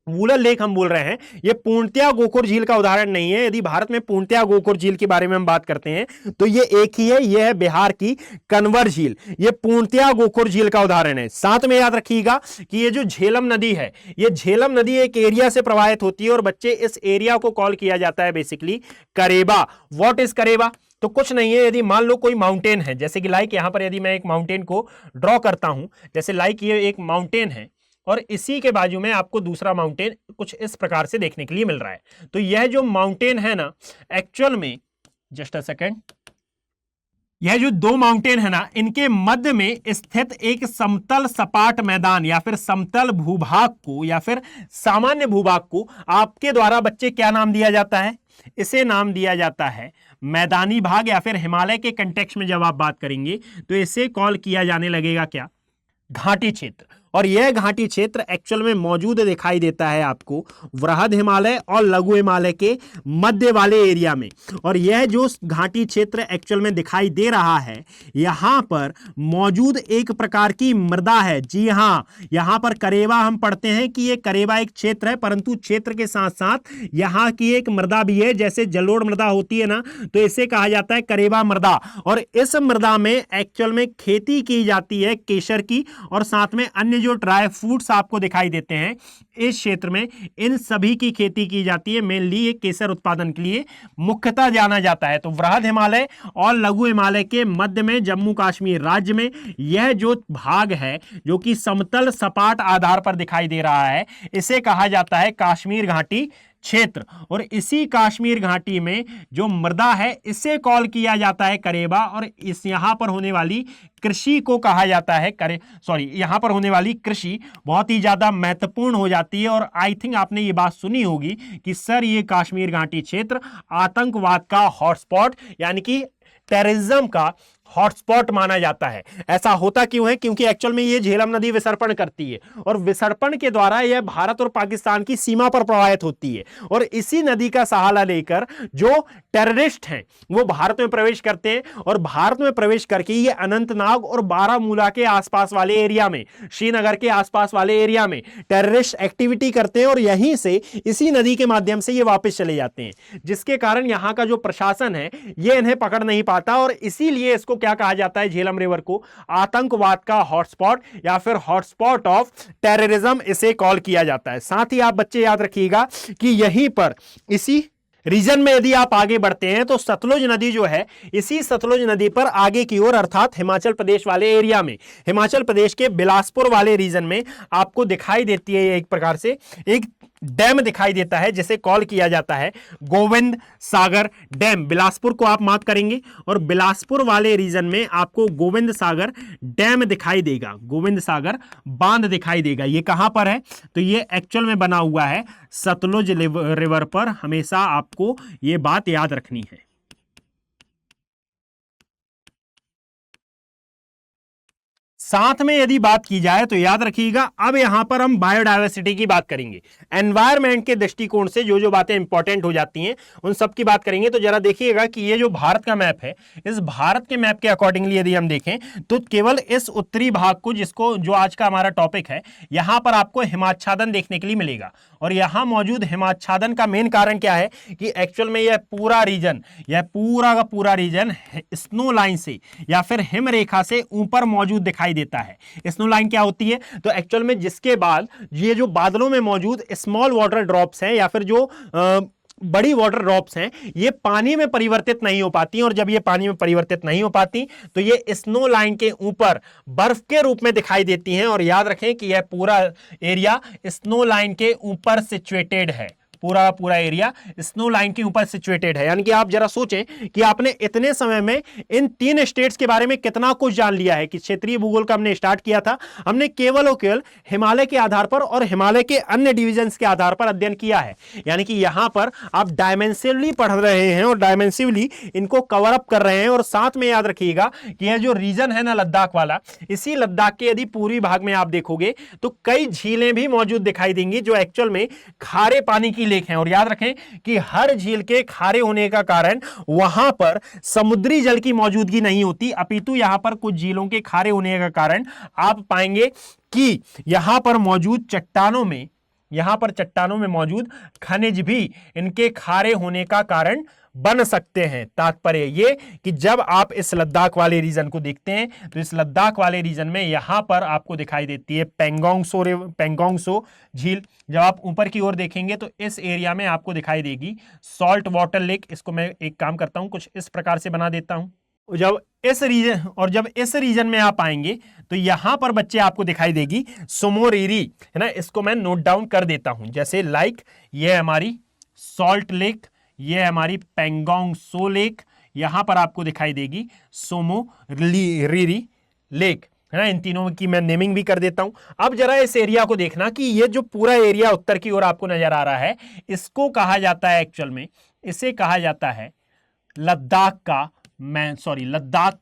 वुलर लेक हम बोल रहे हैं, ये पूर्णतया गोखुर झील का उदाहरण नहीं है। यदि भारत में पूर्णतया गोखुर झील के बारे में हम बात करते हैं तो ये एक ही है, ये है बिहार की कन्वर झील। ये पूर्णतया गोखुर झील का उदाहरण है। साथ में याद रखिएगा कि ये जो झेलम नदी है, ये झेलम नदी एक एरिया से प्रवाहित होती है और बच्चे इस एरिया को कॉल किया जाता है basically karewa. What is karewa? तो कुछ नहीं है, यदि मान लो कोई माउंटेन है, जैसे कि लाइक यहां पर यदि मैं एक माउंटेन को ड्रॉ करता हूं, जैसे लाइक ये एक माउंटेन है और इसी के बाजू में आपको दूसरा माउंटेन कुछ इस प्रकार से देखने के लिए मिल रहा है। तो यह जो माउंटेन है ना, एक्चुअल में जस्ट अ सेकेंड, यह जो दो माउंटेन है ना, इनके मध्य में स्थित एक समतल सपाट मैदान या फिर समतल भूभाग को या फिर सामान्य भूभाग को आपके द्वारा बच्चे क्या नाम दिया जाता है? इसे नाम दिया जाता है मैदानी भाग, या फिर हिमालय के कंटेक्स्ट में जब आप बात करेंगे तो इसे कॉल किया जाने लगेगा क्या? घाटी क्षेत्र। और यह घाटी क्षेत्र एक्चुअल में मौजूद दिखाई देता है आपको वृहद हिमालय और लघु हिमालय के मध्य वाले एरिया में। और यह जो घाटी क्षेत्र एक्चुअल में दिखाई दे रहा है, यहां पर मौजूद एक प्रकार की मृदा है। जी हां, यहां पर करेबा हम पढ़ते हैं कि यह करेबा एक क्षेत्र है, परंतु क्षेत्र के साथ साथ यहां की एक मृदा भी है। जैसे जलोढ़ मृदा होती है ना, तो इसे कहा जाता है करेबा मृदा। और इस मृदा में एक्चुअल में खेती की जाती है केसर की, और साथ में अन्य जो ड्राई फ्रूट्स आपको दिखाई देते हैं इस क्षेत्र में, इन सभी की खेती की जाती है। मेनली ये केसर उत्पादन के लिए मुख्यतः जाना जाता है। तो वृहद हिमालय और लघु हिमालय के मध्य में जम्मू कश्मीर राज्य में यह जो भाग है, जो कि समतल सपाट आधार पर दिखाई दे रहा है, इसे कहा जाता है कश्मीर घाटी क्षेत्र। और इसी कश्मीर घाटी में जो मृदा है, इसे कॉल किया जाता है करेबा। और इस यहां पर होने वाली कृषि को कहा जाता है यहां पर होने वाली कृषि बहुत ही ज्यादा महत्वपूर्ण हो जाती है। और आई थिंक आपने ये बात सुनी होगी कि सर ये कश्मीर घाटी क्षेत्र आतंकवाद का हॉटस्पॉट यानी कि टेररिज्म का हॉटस्पॉट माना जाता है। ऐसा होता क्यों है? क्योंकि एक्चुअल में ये झेलम नदी विसर्पण करती है और विसर्पण के द्वारा यह भारत और पाकिस्तान की सीमा पर प्रवाहित होती है। और इसी नदी का सहारा लेकर जो टेररिस्ट हैं वो भारत में प्रवेश करते हैं, और भारत में प्रवेश करके ये अनंतनाग और बारामूला के आसपास वाले एरिया में, श्रीनगर के आसपास वाले एरिया में टेररिस्ट एक्टिविटी करते हैं और यहीं से इसी नदी के माध्यम से ये वापस चले जाते हैं, जिसके कारण यहां का जो प्रशासन है ये इन्हें पकड़ नहीं पाता। और इसीलिए इसको क्या कहा जाता है? झेलम रिवर को आतंकवाद का हॉटस्पॉट या फिर हॉटस्पॉट ऑफ टेररिज्म इसे कॉल किया जाता है। साथ ही आप बच्चे याद रखिएगा कि यहीं पर इसी रीजन में यदि आप आगे बढ़ते हैं तो सतलुज नदी जो है, इसी सतलुज नदी पर आगे की ओर अर्थात हिमाचल प्रदेश वाले एरिया में, हिमाचल प्रदेश के बिलासपुर वाले रीजन में आपको दिखाई देती है एक प्रकार से एक डैम दिखाई देता है जिसे कॉल किया जाता है गोविंद सागर डैम। बिलासपुर को आप मार्क करेंगे और बिलासपुर वाले रीजन में आपको गोविंद सागर डैम दिखाई देगा, गोविंद सागर बांध दिखाई देगा। ये कहां पर है? तो ये एक्चुअल में बना हुआ है सतलुज रिवर पर। हमेशा आपको ये बात याद रखनी है। साथ में यदि बात की जाए तो याद रखिएगा, अब यहां पर हम बायोडायवर्सिटी की बात करेंगे। एनवायरमेंट के दृष्टिकोण से जो जो बातें इंपॉर्टेंट हो जाती हैं उन सब की बात करेंगे। तो जरा देखिएगा कि ये जो भारत का मैप है, इस भारत के मैप के अकॉर्डिंगली यदि हम देखें तो केवल इस उत्तरी भाग को, जिसको जो आज का हमारा टॉपिक है, यहां पर आपको हिमाच्छादन देखने के लिए मिलेगा। और यहां मौजूद हिमाच्छादन का मेन कारण क्या है कि एक्चुअल में यह पूरा रीजन, यह पूरा का पूरा रीजन स्नो लाइन से या फिर हिम रेखा से ऊपर मौजूद दिखाई देता है। स्नो लाइन क्या होती है? तो एक्चुअल में जिसके बाद ये जो बादलों में मौजूद स्मॉल वाटर ड्रॉप्स हैं या फिर जो बड़ी वाटर ड्रॉप्स हैं, ये पानी में परिवर्तित नहीं हो पाती, और जब ये पानी में परिवर्तित नहीं हो पाती तो ये स्नो लाइन के ऊपर बर्फ के रूप में दिखाई देती हैं। और याद रखें कि यह पूरा एरिया स्नो लाइन के ऊपर सिचुएटेड है, पूरा पूरा एरिया स्नो लाइन के ऊपर सिचुएटेड है। यानी कि आप जरा सोचें कि आपने इतने समय में इन 3 स्टेट्स के बारे में कितना कुछ जान लिया है। कि क्षेत्रीय भूगोल का हमने स्टार्ट किया था, हमने केवल और केवल हिमालय के आधार पर और हिमालय के अन्य डिविजन्स के आधार पर अध्ययन किया है। यानी कि यहां पर आप डायमेंसिवली पढ़ रहे हैं और डायमेंसिवली इनको कवर अप कर रहे हैं। और साथ में याद रखिएगा कि यह जो रीजन है ना लद्दाख वाला, इसी लद्दाख के यदि पूर्वी भाग में आप देखोगे तो कई झीलें भी मौजूद दिखाई देंगी जो एक्चुअल में खारे पानी की लेक हैं। और याद रखें कि हर झील के खारे होने का कारण वहां पर समुद्री जल की मौजूदगी नहीं होती, अपितु यहां पर कुछ झीलों के खारे होने का कारण आप पाएंगे कि यहां पर मौजूद चट्टानों में, यहां पर चट्टानों में मौजूद खनिज भी इनके खारे होने का कारण बन सकते हैं। तात्पर्य ये कि जब आप इस लद्दाख वाले रीजन को देखते हैं तो इस लद्दाख वाले रीजन में यहां पर आपको दिखाई देती है पेंगोंगसो झील। जब आप ऊपर की ओर देखेंगे तो इस एरिया में आपको दिखाई देगी सॉल्ट वाटर लेक। इसको मैं एक काम करता हूं, कुछ इस प्रकार से बना देता हूं। जब इस रीजन में आप आएंगे तो यहां पर बच्चे आपको दिखाई देगी सोमोरिरी, है ना। इसको मैं नोट डाउन कर देता हूं, जैसे लाइक ये हमारी सॉल्ट लेक, ये हमारी पेंगोंगसो लेक, यहां पर आपको दिखाई देगी सोमोरिरी लेक, है ना। इन तीनों की मैं नेमिंग भी कर देता हूं। अब जरा इस एरिया को देखना कि ये जो पूरा एरिया उत्तर की ओर आपको नजर आ रहा है, इसको कहा जाता है, एक्चुअल में इसे कहा जाता है लद्दाख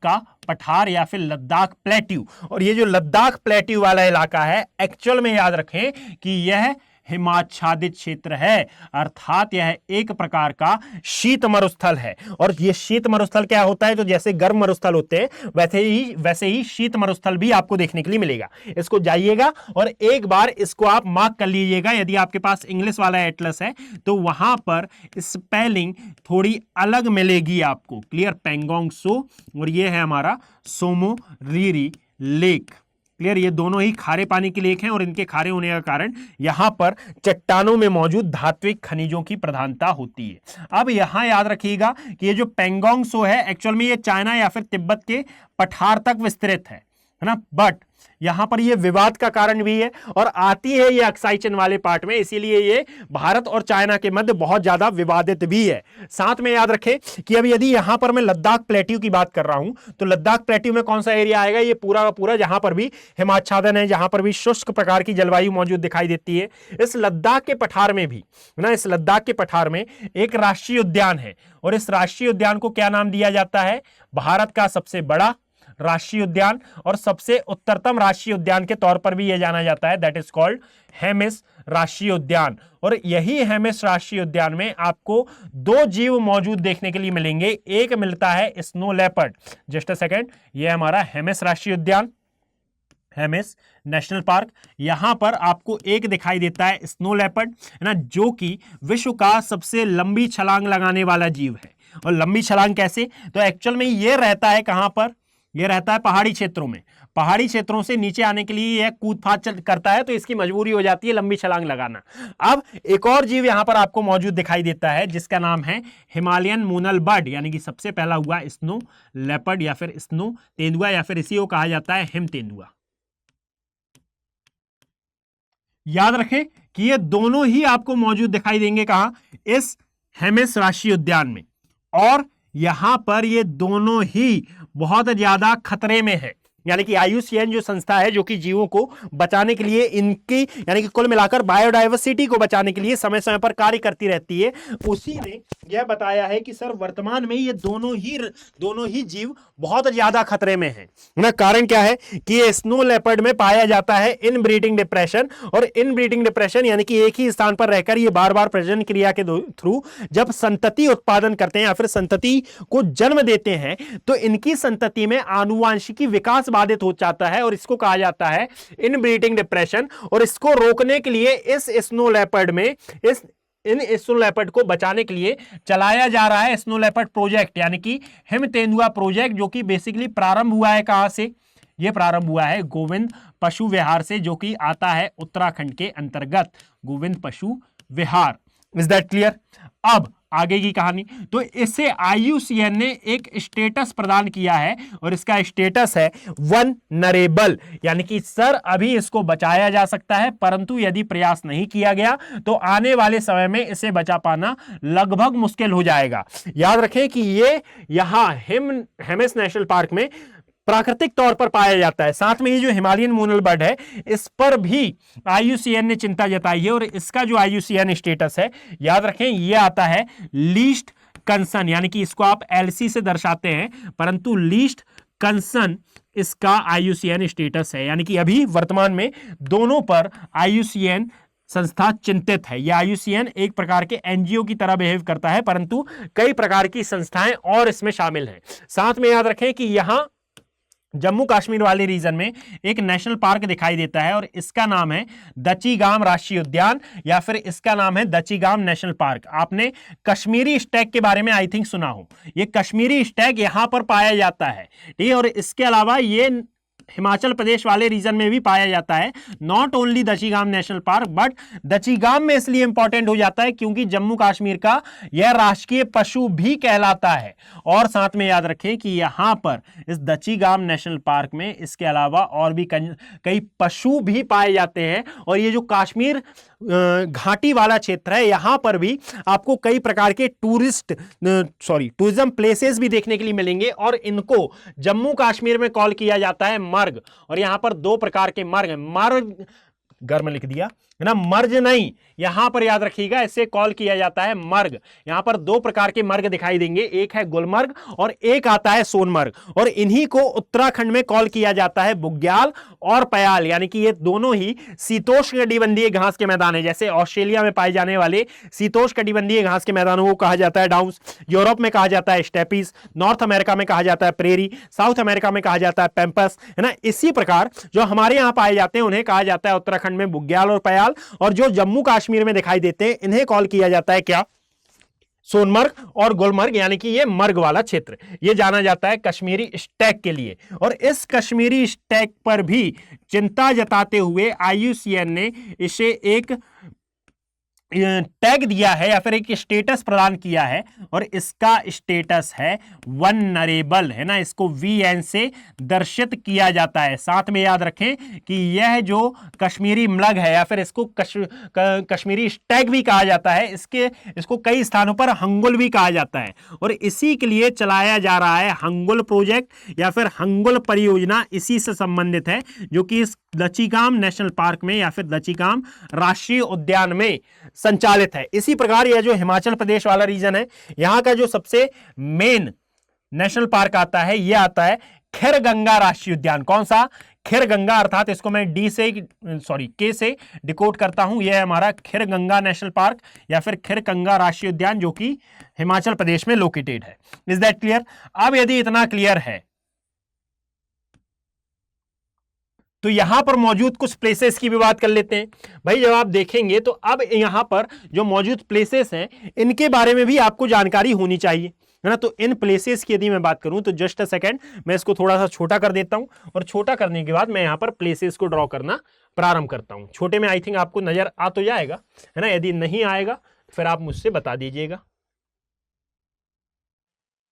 का पठार या फिर लद्दाख प्लेट्यू। और ये जो लद्दाख प्लेट्यू वाला इलाका है, एक्चुअल में याद रखें कि यह हिमाच्छादित क्षेत्र है, अर्थात यह एक प्रकार का शीत मरुस्थल है। और ये शीत मरुस्थल क्या होता है? तो जैसे गर्म मरुस्थल होते हैं वैसे ही शीत मरुस्थल भी आपको देखने के लिए मिलेगा। इसको जाइएगा और एक बार इसको आप मार्क कर लीजिएगा। यदि आपके पास इंग्लिश वाला एटलस है तो वहां पर स्पेलिंग थोड़ी अलग मिलेगी आपको। क्लियर? पेंगोंगसो और ये है हमारा सोमोरिरी लेक। क्लियर? ये दोनों ही खारे पानी की लेक हैं और इनके खारे होने का कारण यहां पर चट्टानों में मौजूद धात्विक खनिजों की प्रधानता होती है। अब यहां याद रखिएगा कि ये जो पेंगोंगसो है, एक्चुअल में ये चाइना या फिर तिब्बत के पठार तक विस्तृत है ना। बट यहां पर ये विवाद का कारण भी है और आती है ये अक्साई चिन्ह वाले पार्ट में, इसीलिए ये भारत और चाइना के मध्य बहुत ज्यादा विवादित भी है। साथ में याद रखें कि अब यदि यहां पर मैं लद्दाख प्लेट्यू की बात कर रहा हूं तो लद्दाख प्लेट्यू में कौन सा एरिया आएगा? ये पूरा का पूरा जहां पर भी हिमाच्छादन है, जहां पर भी शुष्क प्रकार की जलवायु मौजूद दिखाई देती है। इस लद्दाख के पठार में भी, है ना, इस लद्दाख के पठार में एक राष्ट्रीय उद्यान है और इस राष्ट्रीय उद्यान को क्या नाम दिया जाता है? भारत का सबसे बड़ा राष्ट्रीय उद्यान और सबसे उत्तरतम राष्ट्रीय उद्यान के तौर पर भी यह जाना जाता है, दैट इज कॉल्ड हेमिस राष्ट्रीय उद्यान। और यही हेमिस राष्ट्रीय उद्यान में आपको 2 जीव मौजूद देखने के लिए मिलेंगे। एक मिलता है snow leopard, just a second, यह हमारा हेमिस राष्ट्रीय उद्यान, हेमिस नेशनल पार्क। यहां पर आपको एक दिखाई देता है स्नो लेपर्ड, है ना, जो कि विश्व का सबसे लंबी छलांग लगाने वाला जीव है। और लंबी छलांग कैसे? तो एक्चुअल में ये रहता है कहां पर? ये रहता है पहाड़ी क्षेत्रों में। पहाड़ी क्षेत्रों से नीचे आने के लिए यह कूद फाद करता है, तो इसकी मजबूरी हो जाती है लंबी छलांग लगाना। अब एक और जीव यहां पर आपको मौजूद दिखाई देता है जिसका नाम है हिमालयन मूनल बर्ड, यानी कि सबसे पहला हुआ स्नो लेपर्ड या फिर स्नो तेंदुआ या फिर इसी को कहा जाता है हिम तेंदुआ। याद रखें कि ये दोनों ही आपको मौजूद दिखाई देंगे कहां? इस हेमिस राष्ट्रीय उद्यान में। और यहां पर ये दोनों ही बहुत ज्यादा खतरे में है। यानी कि IUCN जो संस्था है जो कि जीवों को बचाने के लिए, इनकी यानी कि कुल मिलाकर बायोडायवर्सिटी को बचाने के लिए समय समय पर कार्य करती रहती है, उसी ने यह बताया है कि सर वर्तमान में ये दोनों ही जीव बहुत ज्यादा खतरे में हैं ना। कारण क्या है कि ये स्नो लेपर्ड में पाया जाता है इनब्रीडिंग डिप्रेशन, और इनब्रीडिंग डिप्रेशन यानी कि एक ही स्थान पर रहकर ये बार बार प्रजनन क्रिया के थ्रू जब संतति उत्पादन करते हैं या फिर संतति को जन्म देते हैं तो इनकी संतति में आनुवांशिकी विकास बाधित हो जाता है, और इसको कहा जाता है इनब्रीडिंग डिप्रेशन। और इसको रोकने के लिए इस स्नो लेपर्ड में इन स्नो लेपर्ड को बचाने के लिए चलाया जा रहा है स्नो लेपर्ड प्रोजेक्ट, यानी कि हिम तेंदुआ प्रोजेक्ट, जो कि बेसिकली प्रारंभ हुआ है कहां से? यह प्रारंभ हुआ है गोविंद पशु विहार से, जो कि आता है उत्तराखंड के अंतर्गत, गोविंद पशु विहार। Is that clear? अब आगे की कहानी, तो इससे IUCN ने एक स्टेटस प्रदान किया है, और इसका स्टेटस है वनरेबल, यानी कि सर अभी इसको बचाया जा सकता है, परंतु यदि प्रयास नहीं किया गया तो आने वाले समय में इसे बचा पाना लगभग मुश्किल हो जाएगा। याद रखें कि ये यहां हेमिस नेशनल पार्क में प्राकृतिक तौर पर पाया जाता है। साथ में ये जो हिमालयन मूनल बर्ड है इस पर भी IUCN ने चिंता जताई है, और इसका जो IUCN स्टेटस है, याद रखें ये आता है लीस्ट कंसर्न, यानी कि इसको आप LC से दर्शाते हैं, परंतु लीस्ट कंसर्न इसका IUCN स्टेटस है, यानी कि अभी वर्तमान में दोनों पर IUCN संस्था चिंतित है। यह IUCN एक प्रकार के NGO की तरह बिहेव करता है, परंतु कई प्रकार की संस्थाएं और इसमें शामिल हैं। साथ में याद रखें कि यहां जम्मू कश्मीर वाले रीजन में एक नेशनल पार्क दिखाई देता है, और इसका नाम है दचीगाम राष्ट्रीय उद्यान, या फिर इसका नाम है दचीगाम नेशनल पार्क। आपने कश्मीरी स्टैग के बारे में आई थिंक सुना हो, ये कश्मीरी स्टैग यहां पर पाया जाता है, ठीक है। और इसके अलावा ये हिमाचल प्रदेश वाले रीजन में भी पाया जाता है। Not only Dachigam national park, but Dachigam में इसलिए इंपॉर्टेंट हो जाता है क्योंकि जम्मू कश्मीर का यह राष्ट्रीय पशु भी कहलाता है। और साथ में याद रखें कि यहां पर इस दचीगाम नेशनल पार्क में इसके अलावा और भी कई पशु भी पाए जाते हैं, और ये जो कश्मीर घाटी वाला क्षेत्र है यहां पर भी आपको कई प्रकार के टूरिज्म प्लेसेस भी देखने के लिए मिलेंगे, और इनको जम्मू कश्मीर में कॉल किया जाता है मर्ग। और यहां पर दो प्रकार के मर्ग गर्म लिख दिया है ना, मर्ज नहीं, यहां पर याद रखिएगा इसे कॉल किया जाता है मर्ग। यहां पर दो प्रकार के मर्ग दिखाई देंगे, एक है गुलमर्ग और एक आता है सोनमर्ग, और इन्हीं को उत्तराखंड में कॉल किया जाता है बुग्याल और पयाल, यानी कि ये दोनों ही शीतोष्णकटिबंधीय घास के मैदान है। जैसे ऑस्ट्रेलिया में पाए जाने वाले शीतोष्णकटिबंधीय घास के मैदानों को कहा जाता है डाउन्स, यूरोप में कहा जाता है स्टेपीज, नॉर्थ अमेरिका में कहा जाता है प्रेरी, साउथ अमेरिका में कहा जाता है पैम्पस, है ना। इसी प्रकार जो हमारे यहां पाए जाते हैं उन्हें कहा जाता है उत्तराखंड में बुग्याल और पयाल, और जो जम्मू कश्मीर में दिखाई देते हैं इन्हें कॉल किया जाता है क्या? सोनमर्ग और गुलमर्ग, यानी कि ये मर्ग वाला क्षेत्र ये जाना जाता है कश्मीरी स्टैग के लिए। और इस कश्मीरी स्टैग पर भी चिंता जताते हुए IUCN ने इसे एक टैग दिया है या फिर एक स्टेटस प्रदान किया है, और इसका स्टेटस है वनरेबल, है ना। इसको VN से दर्शित किया जाता है। साथ में याद रखें कि यह जो कश्मीरी मृग है या फिर इसको कश्मीरी स्टैग भी कहा जाता है, इसको कई स्थानों पर हंगुल भी कहा जाता है, और इसी के लिए चलाया जा रहा है हंगुल प्रोजेक्ट या फिर हंगुल परियोजना, इसी से संबंधित है, जो कि इस दचीगाम नेशनल पार्क में या फिर दचीगाम राष्ट्रीय उद्यान में संचालित है। इसी प्रकार यह जो हिमाचल प्रदेश वाला रीजन है, यहां का जो सबसे मेन नेशनल पार्क आता है यह आता है खिरगंगा राष्ट्रीय उद्यान। कौन सा? खिरगंगा, अर्थात इसको मैं के से डिकोड करता हूं, यह है हमारा खिरगंगा नेशनल पार्क या फिर खिरगंगा राष्ट्रीय उद्यान, जो कि हिमाचल प्रदेश में लोकेटेड है। Is that clear? अब यदि इतना क्लियर है तो यहां पर मौजूद कुछ प्लेसेस की भी बात कर लेते हैं। भाई जब आप देखेंगे तो अब यहां पर जो मौजूद प्लेसेस हैं इनके बारे में भी आपको जानकारी होनी चाहिए, है ना। तो इन प्लेसेस की यदि मैं बात करूं तो जस्ट अ सेकेंड, मैं इसको थोड़ा सा छोटा कर देता हूं, और छोटा करने के बाद मैं यहां पर प्लेसेस को ड्रॉ करना प्रारंभ करता हूं। छोटे में आई थिंक आपको नजर आ तो जाएगा, है ना। यदि नहीं आएगा तो फिर आप मुझसे बता दीजिएगा।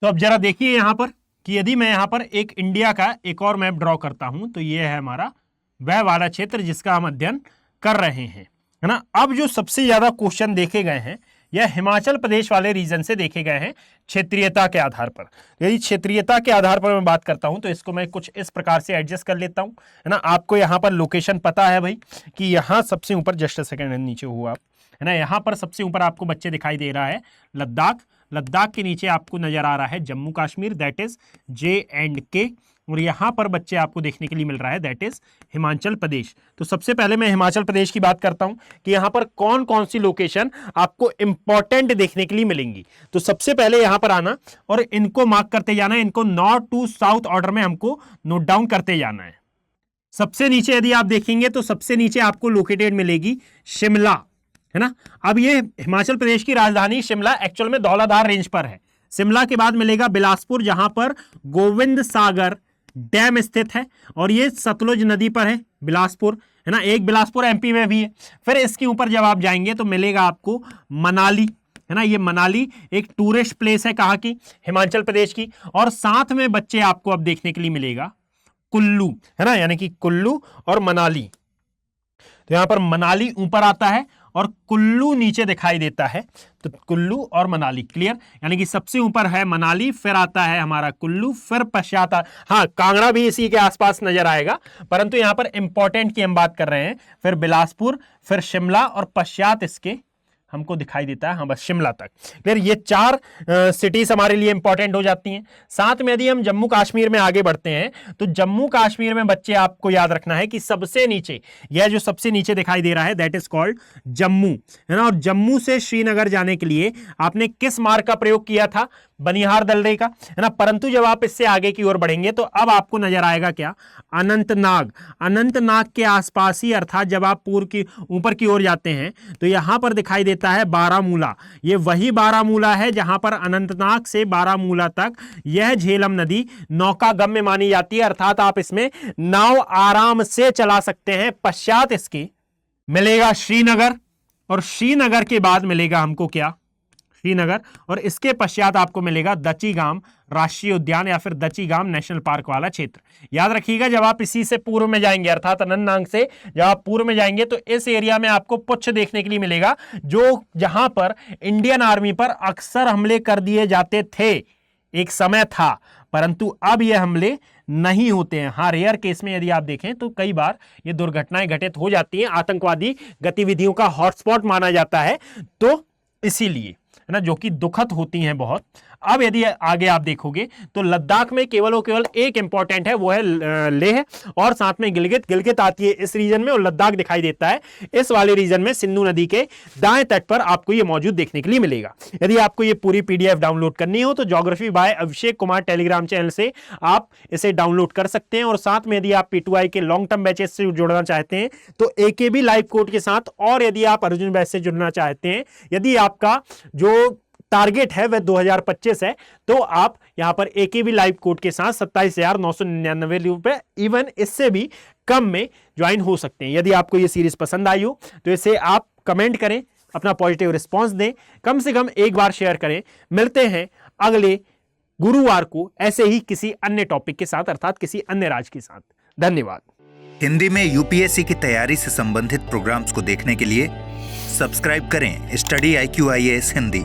तो अब जरा देखिए यहां पर कि यदि मैं यहां पर एक इंडिया का एक और मैप ड्रॉ करता हूं तो यह है हमारा वह वाला क्षेत्र जिसका हम अध्ययन कर रहे हैं, है ना। अब जो सबसे ज्यादा क्वेश्चन देखे गए हैं यह हिमाचल प्रदेश वाले रीजन से देखे गए हैं क्षेत्रीयता के आधार पर। यदि क्षेत्रीयता के आधार पर मैं बात करता हूं तो इसको मैं कुछ इस प्रकार से एडजस्ट कर लेता हूं, है ना। आपको यहां पर लोकेशन पता है भाई कि यहां सबसे ऊपर, जस्ट सेकंड नीचे हुआ, है ना, यहां पर सबसे ऊपर आपको बच्चे दिखाई दे रहा है लद्दाख। लद्दाख के नीचे आपको नजर आ रहा है Jammu Kashmir, that is J&K, और यहां पर बच्चे आपको देखने के लिए मिल रहा है दैट इज हिमाचल प्रदेश। तो सबसे पहले मैं हिमाचल प्रदेश की बात करता हूं कि यहां पर कौन कौन सी लोकेशन आपको इंपॉर्टेंट देखने के लिए मिलेंगी। तो सबसे पहले यहां पर आना और इनको मार्क करते जाना है, इनको नॉर्थ टू साउथ ऑर्डर में हमको नोट डाउन करते जाना है। सबसे नीचे यदि आप देखेंगे तो सबसे नीचे आपको लोकेटेड मिलेगी शिमला, है ना। अब ये हिमाचल प्रदेश की राजधानी शिमला एक्चुअल में धौलाधार रेंज पर है। शिमला के बाद मिलेगा बिलासपुर, जहां पर गोविंद सागर डैम स्थित है और ये सतलुज नदी पर है बिलासपुर, है ना। एक बिलासपुर एमपी में भी है। फिर इसके ऊपर जब आप जाएंगे तो मिलेगा आपको मनाली, है ना। ये मनाली एक टूरिस्ट प्लेस है, कहाँ की, हिमाचल प्रदेश की। और साथ में बच्चे आपको अब देखने के लिए मिलेगा कुल्लू, है ना, यानी कि कुल्लू और मनाली। तो यहां पर मनाली ऊपर आता है और कुल्लू नीचे दिखाई देता है। तो कुल्लू और मनाली क्लियर, यानी कि सबसे ऊपर है मनाली, फिर आता है हमारा कुल्लू, फिर पश्चात हाँ कांगड़ा भी इसी के आसपास नजर आएगा, परंतु यहां पर इंपॉर्टेंट की हम बात कर रहे हैं। फिर बिलासपुर, फिर शिमला और पश्चात इसके हमको दिखाई देता है हाँ बस शिमला तक। फिर ये 4 सिटीज हमारे लिए इंपॉर्टेंट हो जाती हैं। साथ में यदि हम जम्मू कश्मीर में आगे बढ़ते हैं तो जम्मू कश्मीर में बच्चे आपको याद रखना है कि सबसे नीचे, यह जो सबसे नीचे दिखाई दे रहा है दैट इज कॉल्ड जम्मू, है ना। और जम्मू से श्रीनगर जाने के लिए आपने किस मार्ग का प्रयोग किया था, बनिहार दलदे का, है ना। परंतु जब आप इससे आगे की ओर बढ़ेंगे तो अब आपको नजर आएगा क्या, अनंतनाग। अनंतनाग के आसपास ही, अर्थात जब आप पूर्व की ऊपर की ओर जाते हैं तो यहां पर दिखाई देता है बारामूला। ये वही बारामूला है जहां पर अनंतनाग से बारामूला तक यह झेलम नदी नौका गम्य मानी जाती है, अर्थात आप इसमें नाव आराम से चला सकते हैं। पश्चात इसके मिलेगा श्रीनगर और श्रीनगर के बाद मिलेगा हमको क्या, श्रीनगर, और इसके पश्चात आपको मिलेगा दचीगाम राष्ट्रीय उद्यान या फिर दचीगाम नेशनल पार्क वाला क्षेत्र। याद रखिएगा जब आप इसी से पूर्व में जाएंगे, अर्थात अनंतनाग से जब आप पूर्व में जाएंगे तो इस एरिया में आपको पुच्छ देखने के लिए मिलेगा, जो जहां पर इंडियन आर्मी पर अक्सर हमले कर दिए जाते थे, एक समय था, परंतु अब ये हमले नहीं होते हैं। हाँ रेयर केस में यदि आप देखें तो कई बार ये दुर्घटनाएं घटित हो जाती हैं, आतंकवादी गतिविधियों का हॉटस्पॉट माना जाता है, तो इसीलिए, है ना, जो कि दुखद होती हैं बहुत। अब यदि आगे आप देखोगे तो लद्दाख में केवल और केवल एक इंपॉर्टेंट है, वो है लेह, और साथ में गिलगित। गिलगित आती है इस रीजन में और लद्दाख दिखाई देता है इस वाले रीजन में, सिंधु नदी के दाएं तट पर आपको ये मौजूद देखने के लिए मिलेगा। यदि आपको ये पूरी पीडीएफ डाउनलोड करनी हो तो geography bye Abhishek Kumar Telegram channel से आप इसे डाउनलोड कर सकते हैं। और साथ में यदि आप P2I के लॉन्ग टर्म बैचेस से जुड़ना चाहते हैं तो AKB लाइव कोड के साथ, और यदि आप अर्जुन बैच से जुड़ना चाहते हैं, यदि आपका जो टारगेट है वह 2025 है, तो आप यहां पर AKB लाइव कोड के साथ 27,999 रुपए, इवन इससे भी कम में ज्वाइन हो सकते हैं। यदि आपको ये सीरीज पसंद आई हो तो इसे आप कमेंट करें, अपना पॉजिटिव रिस्पांस दें, कम से कम एक बार शेयर करें। मिलते हैं अगले गुरुवार को ऐसे ही किसी अन्य टॉपिक के साथ, अर्थात किसी अन्य राज्य के साथ। धन्यवाद। हिंदी में UPSC की तैयारी से संबंधित प्रोग्राम्स को देखने के लिए सब्सक्राइब करें स्टडी IQ IAS हिंदी।